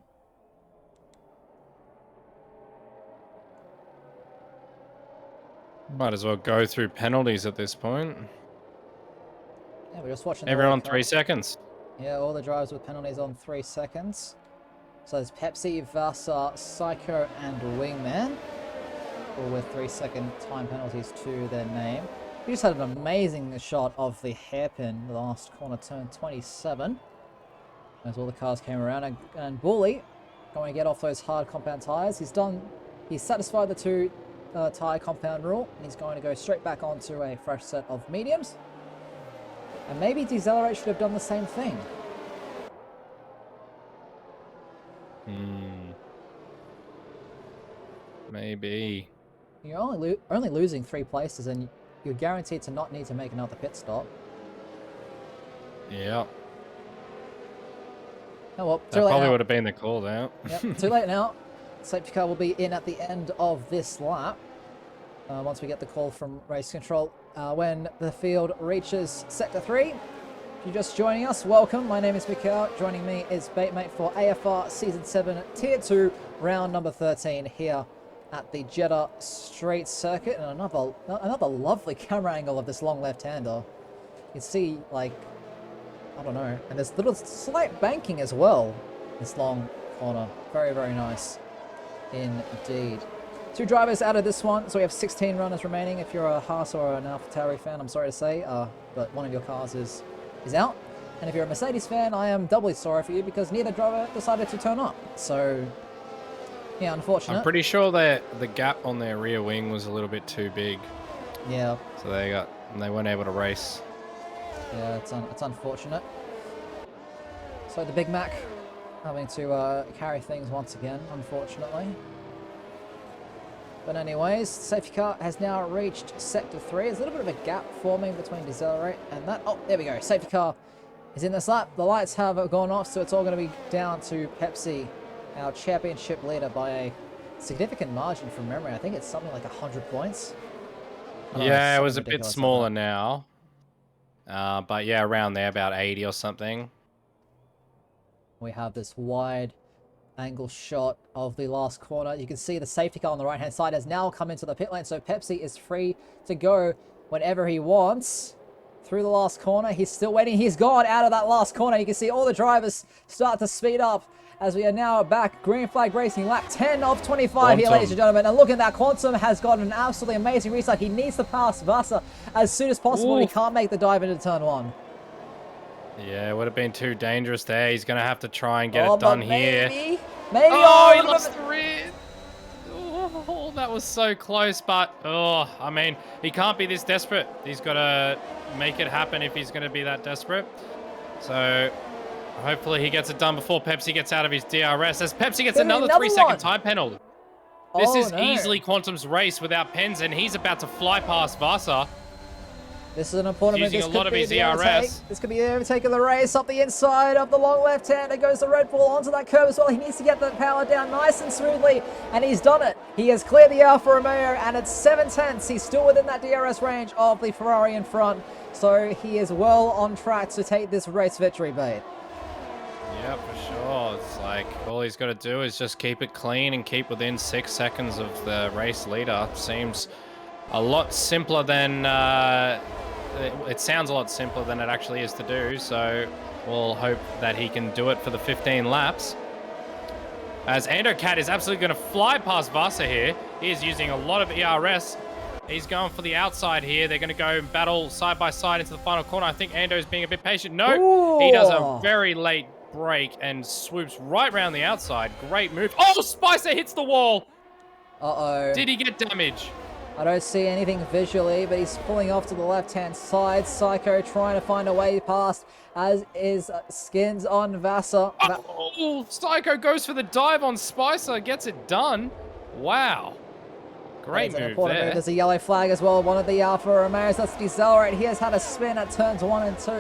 Might as well go through penalties at this point. Yeah, we're just watching. Everyone on 3 seconds. Yeah, all the drivers with penalties on 3 seconds. So there's Pepsi, Vasa, Psycho, and Wingman, all with 3-second time penalties to their name. We just had an amazing shot of the hairpin, the last corner, turn 27. As all the cars came around, and Bully going to get off those hard compound tires. He's satisfied the two tire compound rule, and he's going to go straight back onto a fresh set of mediums. And maybe Decelerate should have done the same thing. Maybe. You're only losing 3 places, and you're guaranteed to not need to make another pit stop. Yeah. Oh well, That probably would have been the call out. Yep, too late now. Safety car will be in at the end of this lap. Once we get the call from race control. When the field reaches Sector 3. If you're just joining us, welcome. My name is Mikhail. Joining me is Batemate for AFR Season 7 Tier 2, round number 13 here at the Jeddah Street Circuit. And another lovely camera angle of this long left-hander. You can see, like, I don't know. And there's little slight banking as well. This long corner. Very, very nice indeed. 2 drivers out of this one, so we have 16 runners remaining. If you're a Haas or an AlphaTauri fan, I'm sorry to say, but one of your cars is out. And if you're a Mercedes fan, I am doubly sorry for you because neither driver decided to turn up. So, yeah, unfortunate. I'm pretty sure that the gap on their rear wing was a little bit too big. Yeah. So they weren't able to race. Yeah, it's unfortunate. So the Big Mac having to carry things once again, unfortunately. But anyways, safety car has now reached Sector 3. There's a little bit of a gap forming between Decelerate and that. Oh, there we go. Safety car is in this lap. The lights have gone off, so it's all going to be down to Pepsi, our championship leader, by a significant margin from memory. I think it's something like 100 points. Yeah, it was a bit smaller now. But yeah, around there, about 80 or something. We have this wide angle shot of the last corner. You can see the safety car on the right hand side has now come into the pit lane, so Pepsi is free to go whenever he wants through the last corner. He's still waiting. He's gone out of that last corner. You can see all the drivers start to speed up as we are now back. Green flag racing, lap 10 of 25 here, ladies and gentlemen. And look at that. Quantum has got an absolutely amazing restart. He needs to pass Vasa as soon as possible. He can't make the dive into turn 1. Yeah, it would have been too dangerous there. He's going to have to try and get it done here. Maybe. Oh, he lost the rear. Oh, that was so close, but I mean, he can't be this desperate. He's got to make it happen if he's going to be that desperate. So hopefully he gets it done before Pepsi gets out of his DRS. As Pepsi gets another 3-second time penalty. This is easily Quantum's race without pens, and he's about to fly past Vasa. This is an important move. Using a lot of his ERS. This could be the overtake of the race. Up the inside of the long left hand. It goes the Red Bull onto that curve as well. He needs to get the power down nice and smoothly. And he's done it. He has cleared the Alfa Romeo. And it's 7/10. He's still within that DRS range of the Ferrari in front. So he is well on track to take this race victory, Bate. Yeah, for sure. It's like all he's got to do is just keep it clean and keep within 6 seconds of the race leader. Seems a lot simpler than... it sounds a lot simpler than it actually is to do, so we'll hope that he can do it for the 15 laps. As Endocat is absolutely going to fly past Vasa here. He is using a lot of ERS. He's going for the outside here. They're going to go battle side by side into the final corner. I think Ando's being a bit patient. No, he does a very late break and swoops right around the outside. Great move. Oh, Spicer hits the wall. Uh-oh. Did he get damage? I don't see anything visually, but he's pulling off to the left-hand side. Psycho trying to find a way past, as is Skins on Vasa. Oh, Psycho goes for the dive on Spicer, gets it done. Wow. Great move there. There's a yellow flag as well. One of the Alfa Romeos, that's Decelerate. He has had a spin at turns 1 and 2,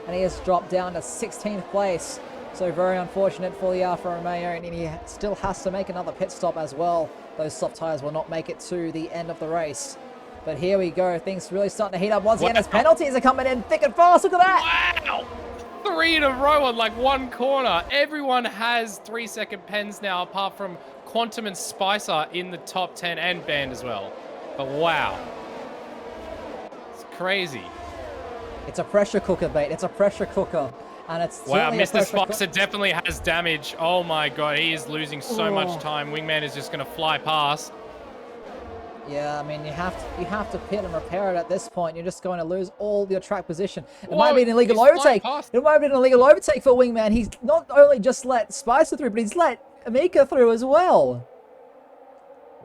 and he has dropped down to 16th place. So very unfortunate for the Alfa Romeo, and he still has to make another pit stop as well. Those soft tyres will not make it to the end of the race. But here we go. Things really starting to heat up once again as penalties are coming in thick and fast. Look at that. Wow. 3 in a row on like one corner. Everyone has 3-second pens now, apart from Quantum and Spicer in the top 10 and Band as well. But wow. It's crazy. It's a pressure cooker, mate. It's a pressure cooker. And it's wow, Mr. Spicer definitely has damage. Oh my god, he is losing so much time. Wingman is just going to fly past. Yeah, I mean, you have to pit and repair it at this point. You're just going to lose all your track position. It might be an illegal overtake. It might have been an illegal overtake for Wingman. He's not only just let Spicer through, but he's let Amika through as well.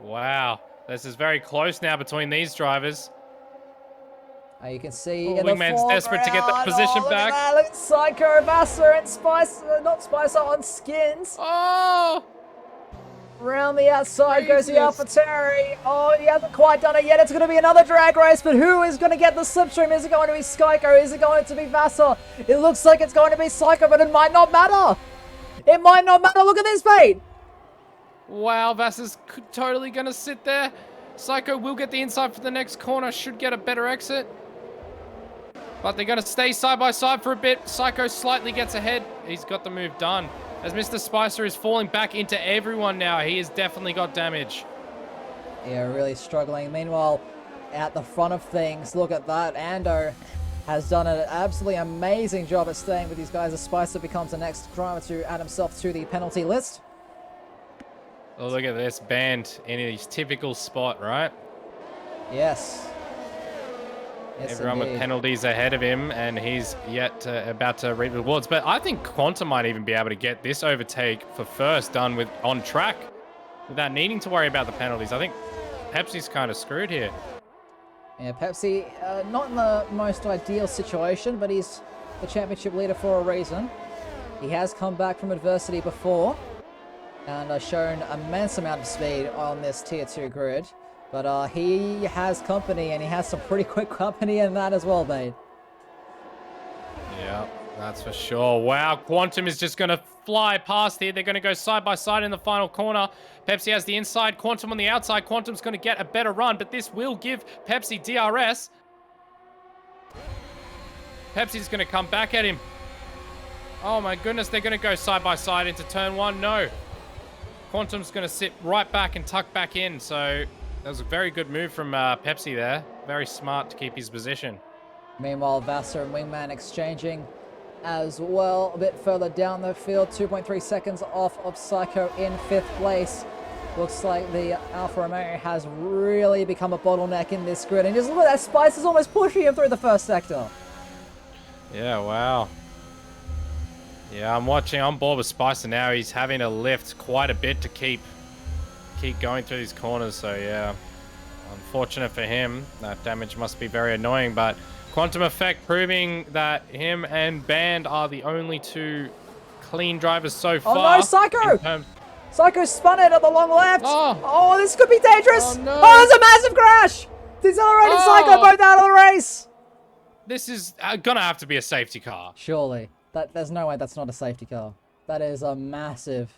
Wow, this is very close now between these drivers. You can see Wingman's desperate to get that position back. Look at Psycho, Vasa, and Spicer, not Spicer, on Skins. Oh! Round the outside goes the AlphaTauri. Oh, he hasn't quite done it yet. It's going to be another drag race, but who is going to get the slipstream? Is it going to be Skyco? Is it going to be Vasa? It looks like it's going to be Psycho, but it might not matter. It might not matter. Look at this, mate. Wow, Vasa's totally going to sit there. Psycho will get the inside for the next corner. Should get a better exit. But they're going to stay side by side for a bit. Psycho slightly gets ahead. He's got the move done. As Mr. Spicer is falling back into everyone now, he has definitely got damage. Yeah, really struggling. Meanwhile, at the front of things, look at that. Ando has done an absolutely amazing job at staying with these guys as Spicer becomes the next driver to add himself to the penalty list. Oh, look at this. Band in his typical spot, right? Yes. Yes, everyone with penalties ahead of him, and he's yet about to reap rewards. But I think Quantum might even be able to get this overtake for first done with on track without needing to worry about the penalties. I think Pepsi's kind of screwed here. Yeah, Pepsi, not in the most ideal situation, but he's the championship leader for a reason. He has come back from adversity before and has shown immense amount of speed on this tier 2 grid. But he has company, and he has some pretty quick company in that as well, mate. Yeah, that's for sure. Wow, Quantum is just going to fly past here. They're going to go side by side in the final corner. Pepsi has the inside, Quantum on the outside. Quantum's going to get a better run, but this will give Pepsi DRS. Pepsi's going to come back at him. Oh my goodness, they're going to go side by side into turn 1. No. Quantum's going to sit right back and tuck back in, so that was a very good move from Pepsi there. Very smart to keep his position. Meanwhile, Vasa and Wingman exchanging as well. A bit further down the field, 2.3 seconds off of Psycho in 5th place. Looks like the Alfa Romeo has really become a bottleneck in this grid. And just look at that, Spice is almost pushing him through the first sector. Yeah, wow. Yeah, I'm watching on board with Spicer now. He's having to lift quite a bit to keep going through these corners, so yeah, unfortunate for him. That damage must be very annoying, but Quantum Effect proving that him and Band are the only 2 clean drivers so far. Oh no, Psycho! Psycho spun it at the long left! Oh, this could be dangerous! Oh, no. Oh, there's a massive crash! Decelerated Psycho both out of the race! This is gonna have to be a safety car. Surely. There's no way that's not a safety car. That is a massive...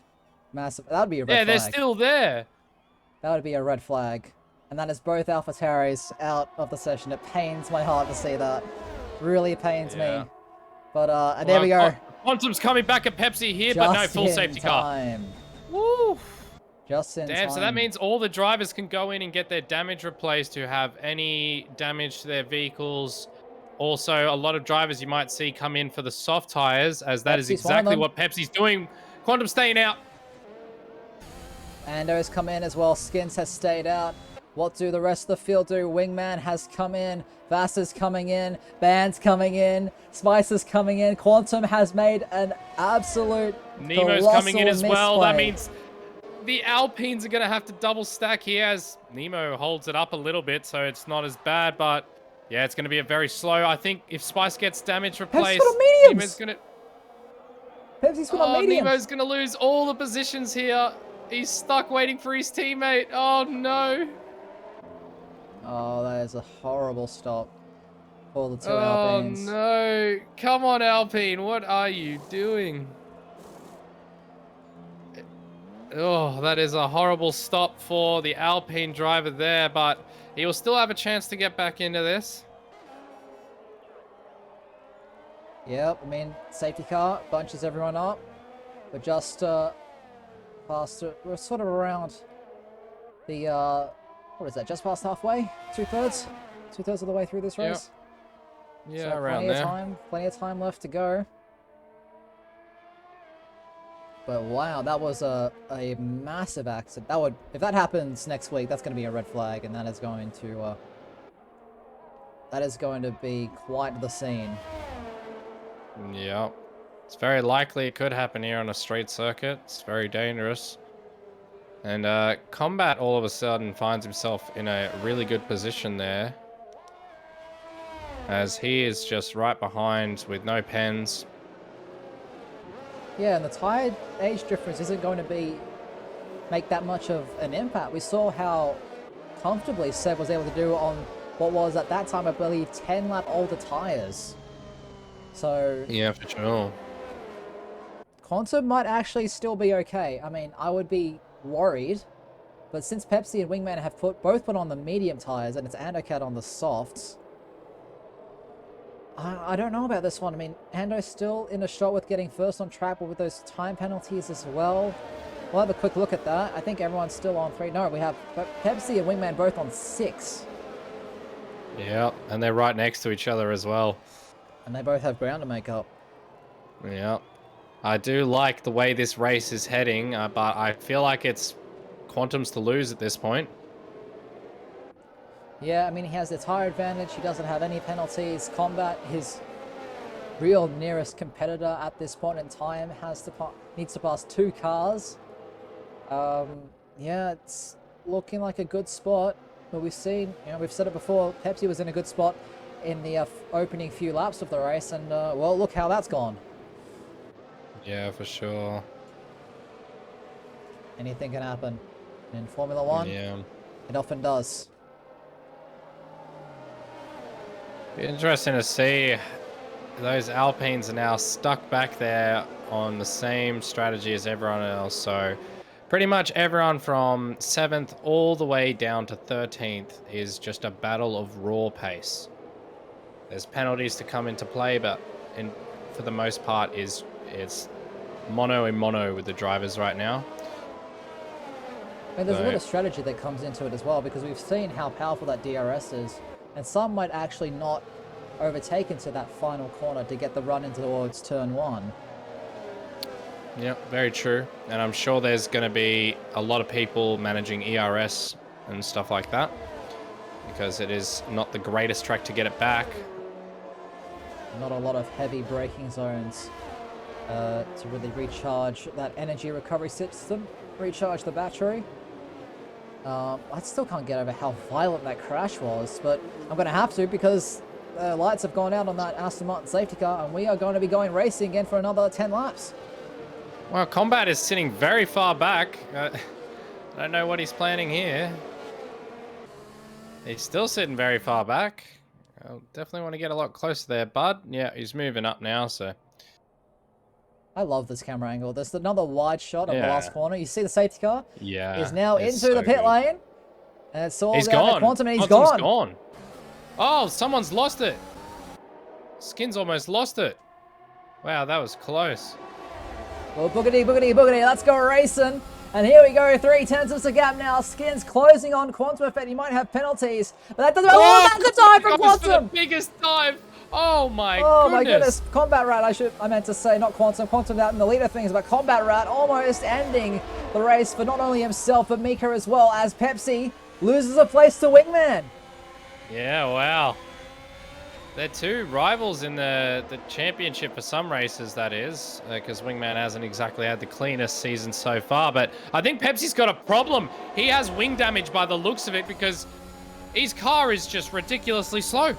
That would be a red flag. Yeah, they're still there. That would be a red flag. And that is both AlphaTauris out of the session. It pains my heart to see that. Really pains me. But there we go. Quantum's coming back at Pepsi here, but no, full safety car. Woo! Just in time. Damn, so that means all the drivers can go in and get their damage replaced who have any damage to their vehicles. Also, a lot of drivers you might see come in for the soft tires, as that is exactly what Pepsi's doing. Quantum staying out. Ando's come in as well. Skins has stayed out. What do the rest of the field do? Wingman has come in. Vasa's coming in. Band's coming in. Spicer's coming in. Quantum has made an absolute Nemo's coming in as well. misplay. That means the Alpines are going to have to double stack here as Nemo holds it up a little bit, so it's not as bad, but yeah, it's going to be a very slow. I think if Spice gets damage replaced, Nemo's going to... Pepsi's got on mediums. Nemo's going to lose all the positions here. He's stuck waiting for his teammate. Oh, no. Oh, that is a horrible stop for the two Alpines. Oh, no. Come on, Alpine. What are you doing? Oh, that is a horrible stop for the Alpine driver there, but he will still have a chance to get back into this. Yep, I mean, safety car bunches everyone up. We're just faster. We're sort of around the, what is that, just past halfway? Two-thirds? Two-thirds of the way through this race? Yep. Yeah, so around there. Plenty of time left to go. But wow, that was a massive accident. That would, if that happens next week, that's going to be a red flag, and that is going to be quite the scene. Yeah, it's very likely it could happen here on a straight circuit. It's very dangerous. And Combat all of a sudden finds himself in a really good position there, as he is just right behind with no pens. Yeah, and the tire age difference isn't going to make that much of an impact. We saw how comfortably Seb was able to do on what was at that time, I believe, 10 lap older tires. So yeah, for sure. Quantum might actually still be okay. I mean, I would be worried, but since Pepsi and Wingman have both put on the medium tires and it's Andocat on the softs, I don't know about this one. I mean, Ando's still in a shot with getting first on track, but with those time penalties as well. We'll have a quick look at that. I think everyone's still on 3. No, we have Pepsi and Wingman both on 6. Yeah, and they're right next to each other as well. And they both have ground to make up. Yeah. I do like the way this race is heading, but I feel like it's Quantum's to lose at this point. Yeah, I mean, he has the tire advantage. He doesn't have any penalties. Combat, his real nearest competitor at this point in time, needs to pass 2 cars. Yeah, it's looking like a good spot. But we've seen, we've said it before, Pepsi was in a good spot in the opening few laps of the race, and well, look how that's gone. Yeah, for sure. Anything can happen in Formula 1. Yeah. It often does. Be interesting to see. Those Alpines are now stuck back there on the same strategy as everyone else. So pretty much everyone from 7th all the way down to 13th is just a battle of raw pace. There's penalties to come into play, but for the most part it's mono and mono with the drivers right now. And there's a lot of strategy that comes into it as well, because we've seen how powerful that DRS is, and some might actually not overtake into that final corner to get the run into towards turn 1. Yep, very true. And I'm sure there's going to be a lot of people managing ERS and stuff like that, because it is not the greatest track to get it back. Not a lot of heavy braking zones to really recharge that energy recovery system, recharge the battery. I still can't get over how violent that crash was, but I'm going to have to, because the lights have gone out on that Aston Martin safety car, and we are going to be going racing again for another 10 laps. Well, Combat is sitting very far back. I don't know what he's planning here. He's still sitting very far back. I'll definitely want to get a lot closer there, bud. Yeah, he's moving up now, so... I love this camera angle. There's another wide shot of the last corner. You see the safety car? Yeah. He's now into the pit lane. And it's all he's down to gone. Quantum, and he's Quantum's gone. gone. Oh, someone's lost it. Skin's almost lost it. Wow, that was close. Well, boogity, boogity, boogity. Let's go racing. And here we go. 3/10 of the gap now. Skins closing on Quantum Effect. He might have penalties, but that doesn't matter. Oh, that's the time for Quantum. The biggest dive. Oh my my goodness. Combat Rat, I meant to say, not Quantum. Quantum out in the leader things, but Combat Rat almost ending the race for not only himself, but Mika as well, as Pepsi loses a place to Wingman. Yeah, wow. They're two rivals in the championship for some races, that is, because Wingman hasn't exactly had the cleanest season so far. But I think Pepsi's got a problem. He has wing damage by the looks of it because his car is just ridiculously slow.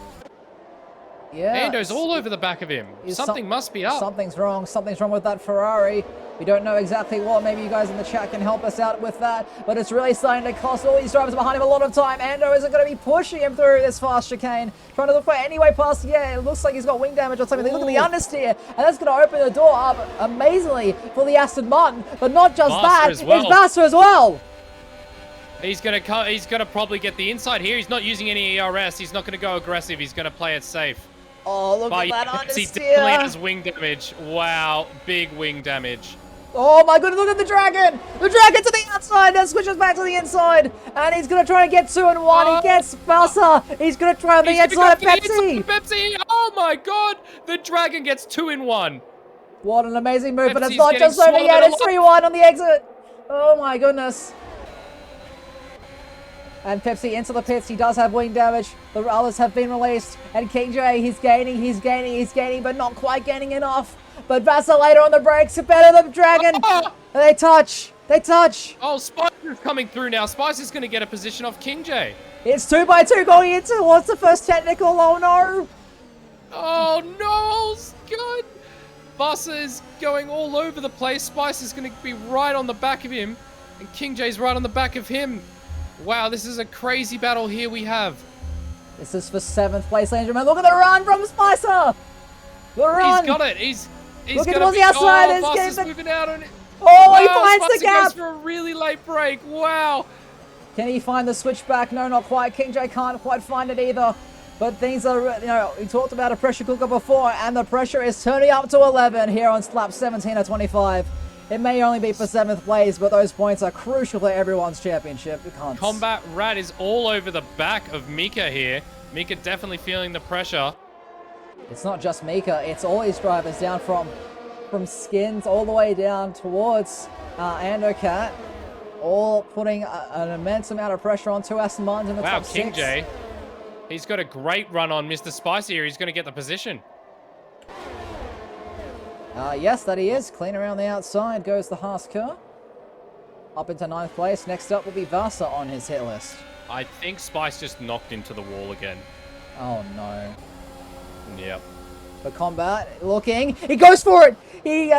Yeah. Ando's all over the back of him. Something must be up. Something's wrong. Something's wrong with that Ferrari. We don't know exactly what. Maybe you guys in the chat can help us out with that. But it's really starting to cost all these drivers behind him a lot of time. Ando isn't going to be pushing him through this fast chicane. Trying to look for any way past. Yeah, it looks like he's got wing damage or something. Ooh. Look at the understeer. And that's going to open the door up amazingly for the Aston Martin. But not just that. It's Vassar as well. He's gonna probably get the inside here. He's not using any ERS. He's not going to go aggressive. He's going to play it safe. Oh, look at that understeer. He definitely has wing damage. Wow, big wing damage. Oh my goodness, look at the Dragon! The Dragon to the outside, then switches back to the inside. And he's going to try and get 2 and 1. He gets Vassar. He's going to try on the inside of Pepsi. Pepsi! Oh my god! The Dragon gets 2 in 1. What an amazing move, but it's not just over yet. It's 3-1 on the exit. Oh my goodness. And Pepsi into the pits. He does have wing damage. The others have been released. And King J, he's gaining, but not quite gaining enough. But Vassar later on the brakes, better than Dragon. Oh! They touch. Oh, Spicer's coming through now. Spicer's going to get a position off King J. It's 2x2 going in towards the first technical. Oh no. Oh no, God. Vassar is going all over the place. Spicer's going to be right on the back of him. And King J's right on the back of him. Wow, this is a crazy battle here we have. This is for 7th place, ladies and gentlemen. Look at the run from Spicer. The run. He's got it. He's looking towards the outside. Vassar's moving out on it. Oh, wow, he finds Spicer the gap. goes for a really late break. Wow. Can he find the switchback? No, not quite. King J can't quite find it either. But things are, we talked about a pressure cooker before, and the pressure is turning up to 11 here on lap 17 of 25. It may only be for 7th place, but those points are crucial for everyone's championship. Combat Rat is all over the back of Mika here. Mika definitely feeling the pressure. It's not just Mika, it's all these drivers down from Skins all the way down towards Andocat. All putting an immense amount of pressure on 2 Aston Martins in the top 6. Wow, King J. He's got a great run on Mr. Spicy here. He's going to get the position. Yes, that he is. Clean around the outside goes the Haas car. Up into 9th place. Next up will be Vassar on his hit list. I think Spice just knocked into the wall again. Oh, no. Yep. For Combat, looking. He goes for it! He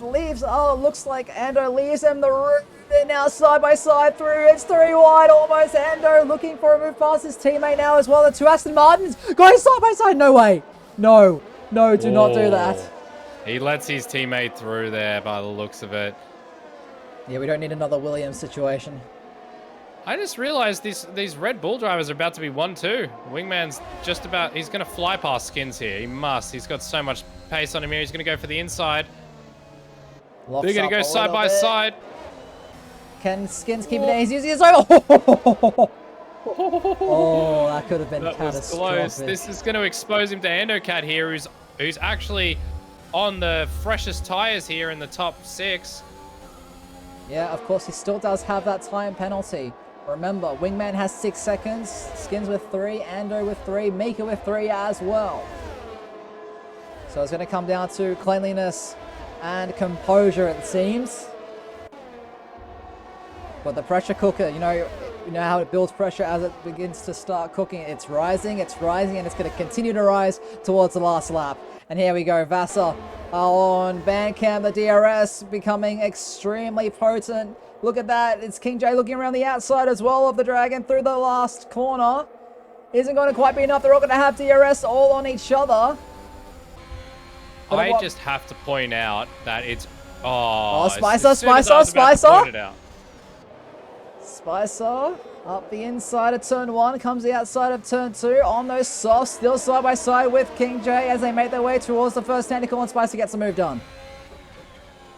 leaves. Oh, looks like Ando leaves him the route. They're now side by side through. It's 3 wide almost. Ando looking for a move past his teammate now as well. The 2 Aston Martins going side by side. No way. No, do not do that. He lets his teammate through there by the looks of it. Yeah, we don't need another Williams situation. I just realized these Red Bull drivers are about to be 1-2. Wingman's just about... He's going to fly past Skins here. He must. He's got so much pace on him here. He's going to go for the inside. They're going to go side by side. Can Skins keep it in? He's using his own... Oh, that could have been catastrophic. Close. This is going to expose him to Endocat here, who's actually on the freshest tires here in the top 6. Yeah, of course, he still does have that time penalty. Remember, Wingman has 6 seconds, Skins with 3, Ando with 3, Mika with 3 as well. So it's going to come down to cleanliness and composure, it seems. But the pressure cooker, you know how it builds pressure as it begins to start cooking. It's rising, and it's going to continue to rise towards the last lap. And here we go, Vassar on Bandcamp, the DRS becoming extremely potent. Look at that, it's King J looking around the outside as well of the Dragon through the last corner. Isn't going to quite be enough, they're all going to have DRS all on each other. I just have to point out that it's... Spicer! Spicer up the inside of turn 1, comes the outside of turn 2 on those softs, still side by side with King J as they make their way towards the first technical, and Spicer gets the move done.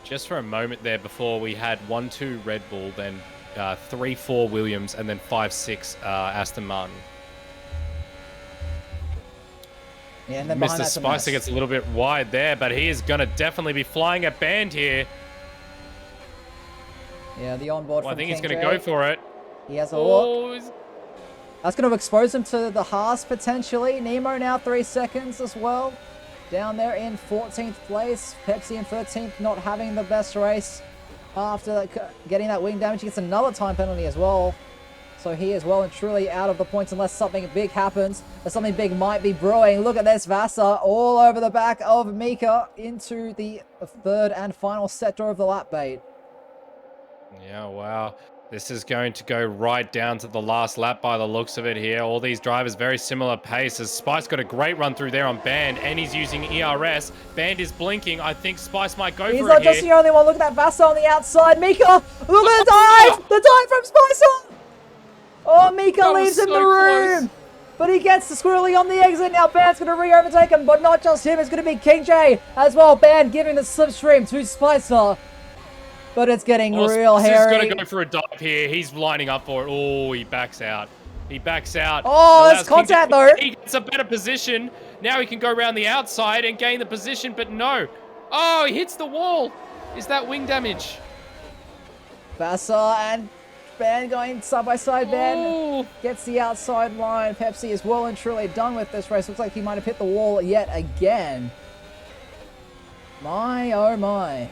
Just for a moment there before, we had 1-2 Red Bull, then 3-4 Williams, and then 5-6 Aston Martin. Yeah, and then Mr. behind that's a mess. Spicer gets a little bit wide there, but he is going to definitely be flying at Band here. Yeah, the onboard Well, I from think he's King going to J. go for it. He has a look. Oh, That's going to expose him to the Haas potentially. Nemo now 3 seconds as well. Down there in 14th place. Pepsi in 13th, not having the best race. After getting that wing damage, he gets another time penalty as well. So he is well and truly out of the points unless something big happens. Or something big might be brewing. Look at this, Vassar all over the back of Mika into the third and final sector of the lap bait. yeah, wow. This is going to go right down to the last lap by the looks of it here. All these drivers very similar pace as Spice got a great run through there on Band and he's using ERS. Band is blinking. I think Spice might go for it here. He's not just the only one. Look at that Vassar on the outside. Mika, look at the dive! The dive from Spicer! Oh, Mika leaves him the room! But he gets the squirrely on the exit. Now Band's going to re-overtake him, but not just him. It's going to be King J as well. Band giving the slipstream to Spicer. But it's getting real hairy. He's going to go for a dive here. He's lining up for it. Oh, he backs out. He backs out. Oh, it's contact though. He gets a better position. Now he can go around the outside and gain the position, but no. Oh, he hits the wall. Is that wing damage? Vassar and Band going side by side. Band gets the outside line. Pepsi is well and truly done with this race. Looks like he might have hit the wall yet again. My, oh my.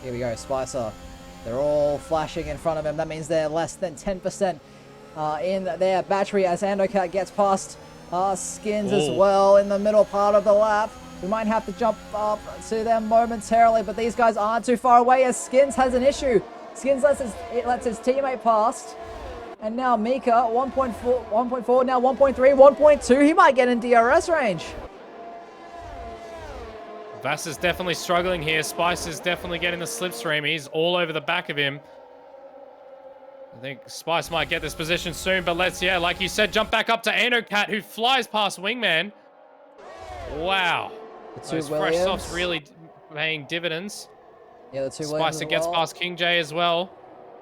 Here we go, Spicer. They're all flashing in front of him. That means they're less than 10% in their battery as Andocat gets past Skins as well in the middle part of the lap. We might have to jump up to them momentarily, but these guys aren't too far away as Skins has an issue. Skins lets his teammate past. And now Mika, 1.4, now 1.3, 1.2. He might get in DRS range. Vass is definitely struggling here. Spice is definitely getting the slipstream. He's all over the back of him. I think Spice might get this position soon, but let's, yeah, like you said, jump back up to Andocat, who flies past Wingman. Wow. Those fresh softs really paying dividends. Yeah, the two Spicer gets past King J as well.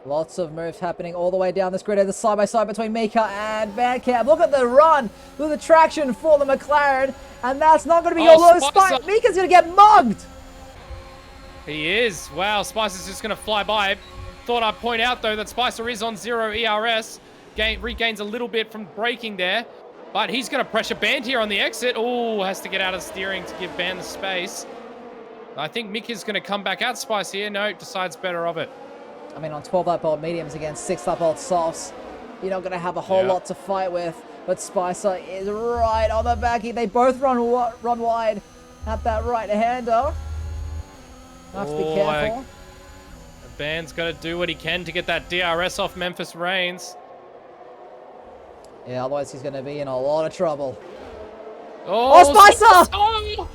Lots of moves happening all the way down this grid. The side-by-side between Mika and Bandcamp. Look at the run. Look at the traction for the McLaren. And that's not going to be your low spike. Mika's going to get mugged. He is. Wow, Spicer's just going to fly by. Thought I'd point out, though, that Spicer is on 0 ERS. Regains a little bit from braking there. But he's going to pressure Band here on the exit. Oh, has to get out of steering to give Band the space. I think Mick is going to come back out Spice here. No, decides better of it. I mean, on 12 lap bolt mediums against 6 lap bolt softs, you're not going to have a whole lot to fight with. But Spicer is right on the back. They both run wide at that right-hander. Have to be careful. The Band's got to do what he can to get that DRS off Memphis Reigns. Yeah, otherwise he's going to be in a lot of trouble. Oh, Spicer! Oh!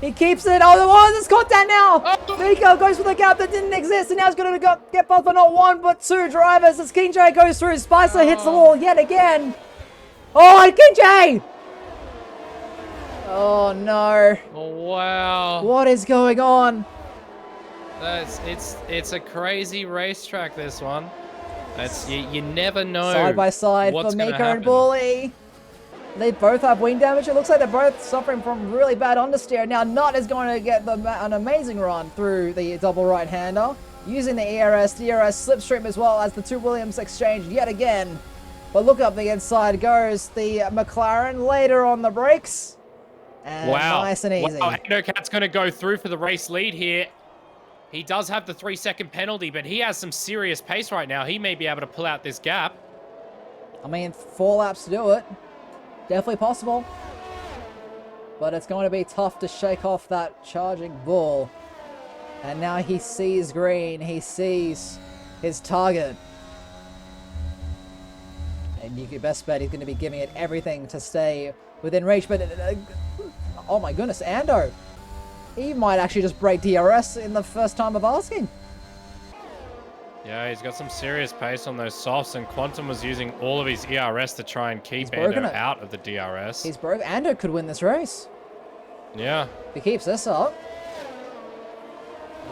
He keeps it. Oh, there's contact now. Oh. Mika goes for the gap that didn't exist, and now he's going to get both for not one, but 2 drivers as King J goes through. Spicer hits the wall yet again. Oh, and King J! Oh, no. Oh, wow. What is going on? It's a crazy racetrack, this one. You never know. Side by side for Mika and Bully. They both have wing damage. It looks like they're both suffering from really bad understeer. Now, Nut is going to get an amazing run through the double right-hander, using the ERS, DRS, slipstream as well as the 2 Williams exchange yet again. But look up the inside goes the McLaren later on the brakes. And nice and easy. Wow, Endocat's going to go through for the race lead here. He does have the 3-second penalty, but he has some serious pace right now. He may be able to pull out this gap. I mean, 4 laps to do it. Definitely possible. But it's going to be tough to shake off that charging bull. And now he sees green. He sees his target. And you could best bet he's going to be giving it everything to stay within reach. But, oh my goodness, Ando. He might actually just break DRS in the first time of asking. Yeah, he's got some serious pace on those softs, and Quantum was using all of his ERS to try and keep Ando out of the DRS. He's broke. Ando could win this race. Yeah. If he keeps this up.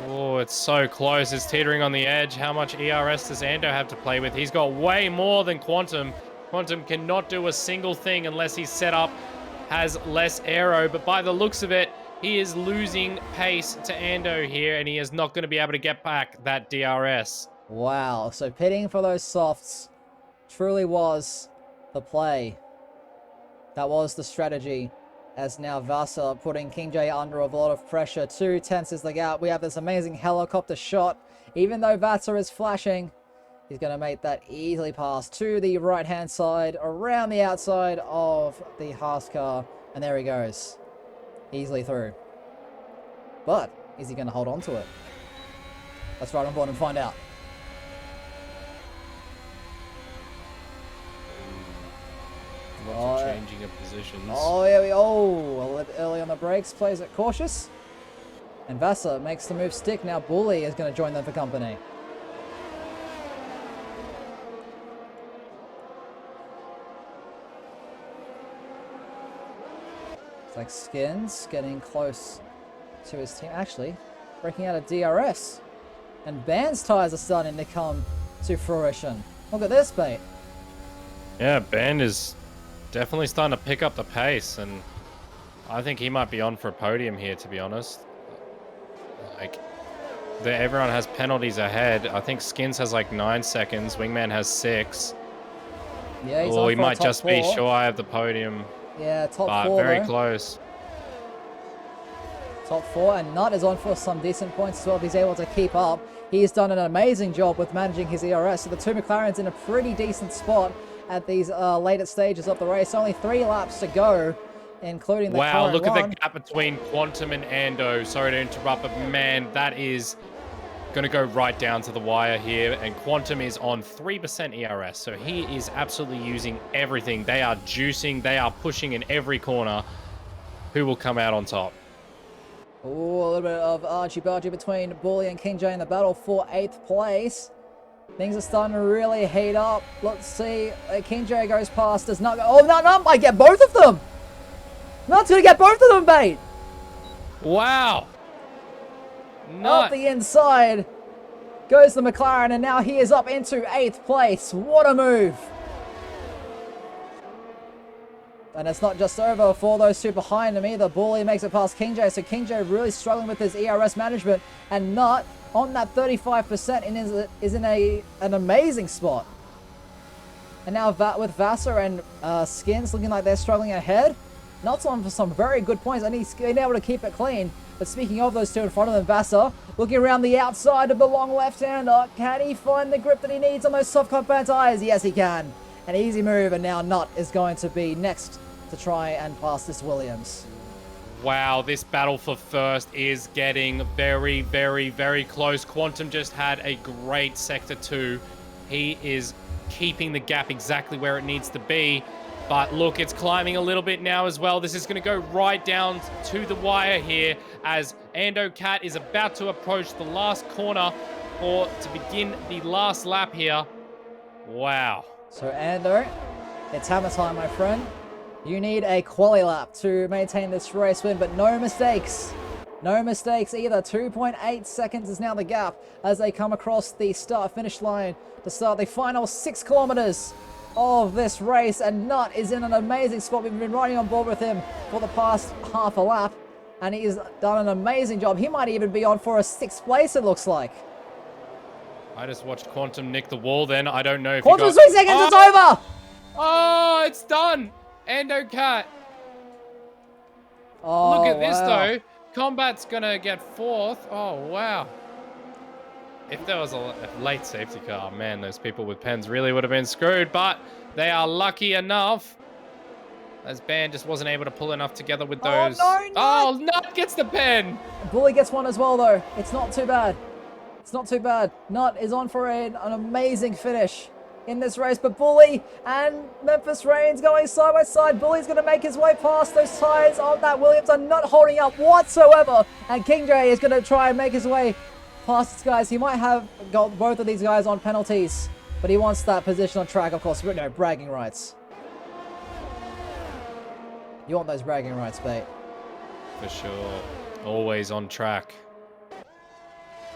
Oh, it's so close. It's teetering on the edge. How much ERS does Ando have to play with? He's got way more than Quantum. Quantum cannot do a single thing unless he's set up, has less aero. But by the looks of it, he is losing pace to Ando here, and he is not going to be able to get back that DRS. Wow, so pitting for those softs truly was the play. That was the strategy. As now Vasa putting King J under a lot of pressure. 2/10 is the gap. We have this amazing helicopter shot. Even though Vasa is flashing, he's going to make that easily pass to the right-hand side, around the outside of the Haas car. And there he goes. Easily through. But, is he going to hold on to it? Let's ride on board and find out. Lots of changing of positions. Oh, here we go. A little bit early on the brakes. Plays it cautious. And Vasa makes the move stick. Now Bully is going to join them for company. It's like Skins getting close to his team. Actually, breaking out of DRS. And Band's tires are starting to come to fruition. Look at this, bait. Yeah, Band is definitely starting to pick up the pace, and I think he might be on for a podium here, to be honest. Like, everyone has penalties ahead. I think Skins has like 9 seconds. Wingman has 6. Yeah, he's or on he for a might top just be 4. shy of the podium. Yeah, top but 4 very though. close. Top 4, and Nutt is on for some decent points as well if he's able to keep up. He's done an amazing job with managing his ERS, so the two McLarens in a pretty decent spot at these later stages of the race. Only 3 laps to go, including the Wow, current look one. at the gap between Quantum and Ando. Sorry to interrupt, but man, that is going to go right down to the wire here. And Quantum is on 3% ERS, so he is absolutely using everything. They are juicing, they are pushing in every corner. Who will come out on top? Ooh, a little bit of argy-bargy between Bully and King J in the battle for 8th place. Things are starting to really heat up. Let's see. King J goes past. Does not go. Oh, no, I get both of them. Nut's going to get both of them, bait. Wow. Up the inside goes the McLaren, and now he is up into 8th place. What a move. And it's not just over for those two behind him either. Bully makes it past King J, so King J really struggling with his ERS management, and Nut on that 35% and is in an amazing spot. And now with Vasa and Skins looking like they're struggling ahead. Nut's on for some very good points, and he's been able to keep it clean. But speaking of those two in front of them, Vasa looking around the outside of the long left-hander. Can he find the grip that he needs on those soft compound tires? Yes, he can. An easy move, and now Nut is going to be next to try and pass this Williams. Wow, this battle for first is getting very, very, very close. Quantum just had a great Sector 2. He is keeping the gap exactly where it needs to be. But look, it's climbing a little bit now as well. This is going to go right down to the wire here as Ando Cat is about to approach the last corner to begin the last lap here. Wow. So Ando, it's hammer time, my friend. You need a quali lap to maintain this race win, but no mistakes. No mistakes either. 2.8 seconds is now the gap as they come across the start-finish line to start the final 6 kilometers of this race. And Nut is in an amazing spot. We've been riding on board with him for the past half a lap, and he's done an amazing job. He might even be on for a 6th place, it looks like. I just watched Quantum nick the wall then. I don't know if Quantum 3 seconds, it's over! Oh, it's done! Ando Cat. Oh, look at this wow. though. Combat's gonna get 4th. Oh wow. If there was a late safety car, man, those people with pens really would have been screwed. But they are lucky enough, as Band just wasn't able to pull enough together with those. Oh, no, Nut gets the pen. Bully gets one as well though. It's not too bad. It's not too bad. Nut is on for an amazing finish in this race, but Bully and Memphis Reigns going side by side. Bully's going to make his way past those tires on that Williams are not holding up whatsoever, and King J is going to try and make his way past these guys. He might have got both of these guys on penalties, but he wants that position on track, of course. No, bragging rights. You want those bragging rights, mate. For sure. Always on track.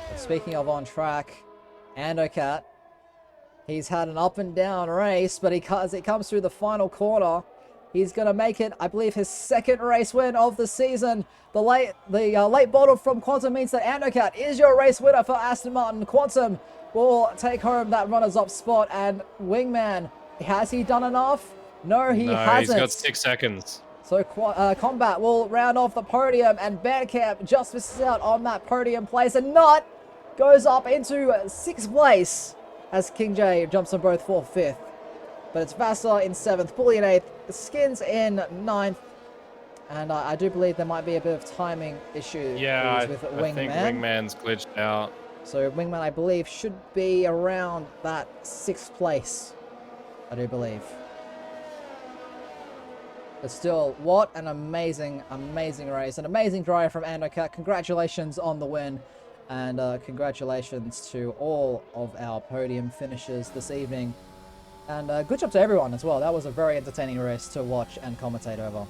But speaking of on track, Andocat, he's had an up and down race, but as he comes through the final corner, he's going to make it, I believe, his second race win of the season. The late bottle from Quantum means that Andocat is your race winner for Aston Martin. Quantum will take home that runners-up spot, and Wingman, has he done enough? No, he hasn't. He's got 6 seconds. So Combat will round off the podium, and Bandcamp just misses out on that podium place, and Nut goes up into 6th place as King J jumps on both 4th, 5th. But it's Vassar in 7th, Bully in 8th, Skins in 9th, and I do believe there might be a bit of timing issue with Wingman. I think Wingman's glitched out. So Wingman, I believe, should be around that 6th place, I do believe. But still, what an amazing, amazing race. An amazing drive from Andocat. Congratulations on the win. And congratulations to all of our podium finishers this evening. And good job to everyone as well. That was a very entertaining race to watch and commentate over.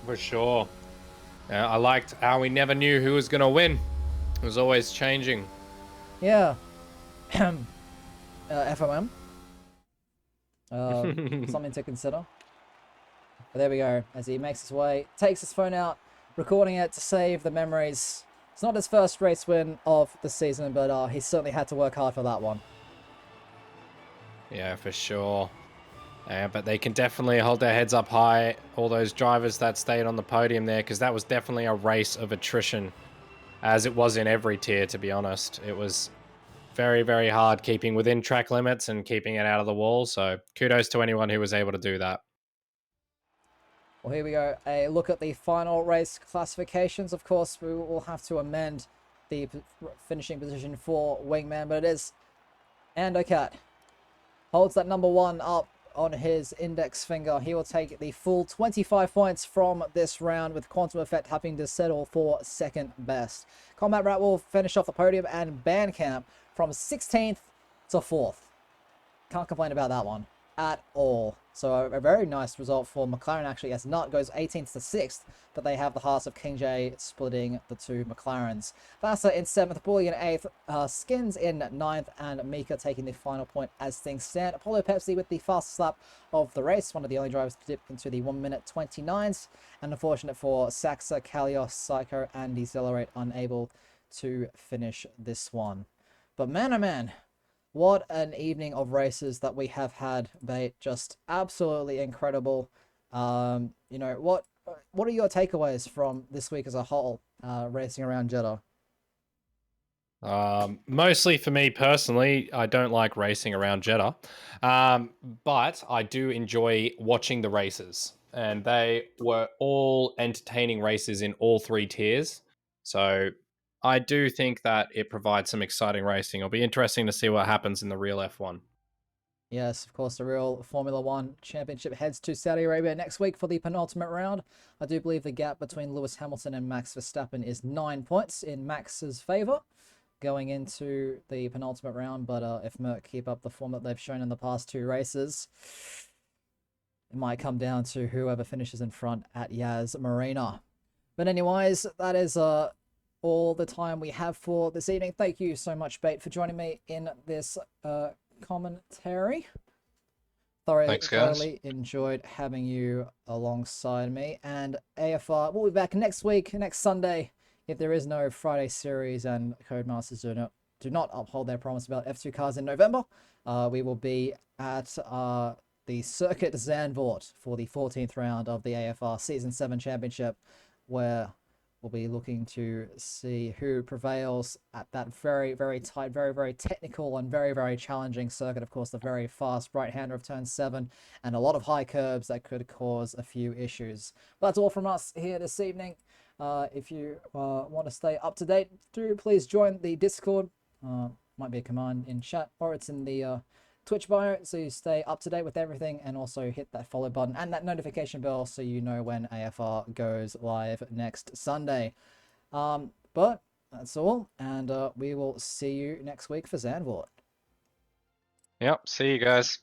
For sure. I liked how we never knew who was going to win. It was always changing. Yeah. FOM. Something to consider. But there we go, as he makes his way, takes his phone out, recording it to save the memories. It's not his first race win of the season, but he certainly had to work hard for that one. Yeah, for sure. But they can definitely hold their heads up high, all those drivers that stayed on the podium there, because that was definitely a race of attrition, as it was in every tier, to be honest. It was very, very hard keeping within track limits and keeping it out of the wall, so kudos to anyone who was able to do that. Well, here we go. A look at the final race classifications. Of course, we will have to amend the finishing position for Wingman, but it is Andocat. Holds that number 1 up on his index finger. He will take the full 25 points from this round, with Quantum Effect having to settle for 2nd best. Combat Rat will finish off the podium, and Bandcamp from 16th to 4th. Can't complain about that one at all. So a very nice result for McLaren, actually, as Nut goes 18th to 6th, but they have the hearts of King J splitting the 2 McLarens. Vassar in 7th, Bully in 8th, Skins in 9th, and Mika taking the final point as things stand. Apollo Pepsi with the fastest lap of the race, one of the only drivers to dip into the 1-minute 29s, and unfortunate for Saxa, Kalios, Psycho, and Decelerate, unable to finish this one. But man, oh man, what an evening of races that we have had, mate. Just absolutely incredible. You know, what are your takeaways from this week as a whole, racing around Jeddah? Mostly for me personally, I don't like racing around Jeddah, but I do enjoy watching the races, and they were all entertaining races in all 3 tiers. So I do think that it provides some exciting racing. It'll be interesting to see what happens in the real F1. Yes, of course, the real Formula One championship heads to Saudi Arabia next week for the penultimate round. I do believe the gap between Lewis Hamilton and Max Verstappen is 9 points in Max's favour going into the penultimate round. But if Merc keep up the form that they've shown in the past 2 races, it might come down to whoever finishes in front at Yas Marina. But anyways, that is all the time we have for this evening. Thank you so much, Bait, for joining me in this commentary. Thanks, guys. Thoroughly enjoyed having you alongside me. And AFR, we'll be back next week, next Sunday, if there is no Friday series and Codemasters do not uphold their promise about F2 cars in November. We will be at the Circuit Zandvoort for the 14th round of the AFR Season 7 Championship, where we'll be looking to see who prevails at that very, very tight, very, very technical and very, very challenging circuit. Of course, the very fast right-hander of turn 7 and a lot of high curbs that could cause a few issues. But that's all from us here this evening. If you want to stay up to date, do please join the Discord. Might be a command in chat, or it's in the Twitch bio, so you stay up to date with everything, and also hit that follow button and that notification bell so you know when AFR goes live next Sunday. But that's all, and we will see you next week for Zandvoort. Yep, see you guys.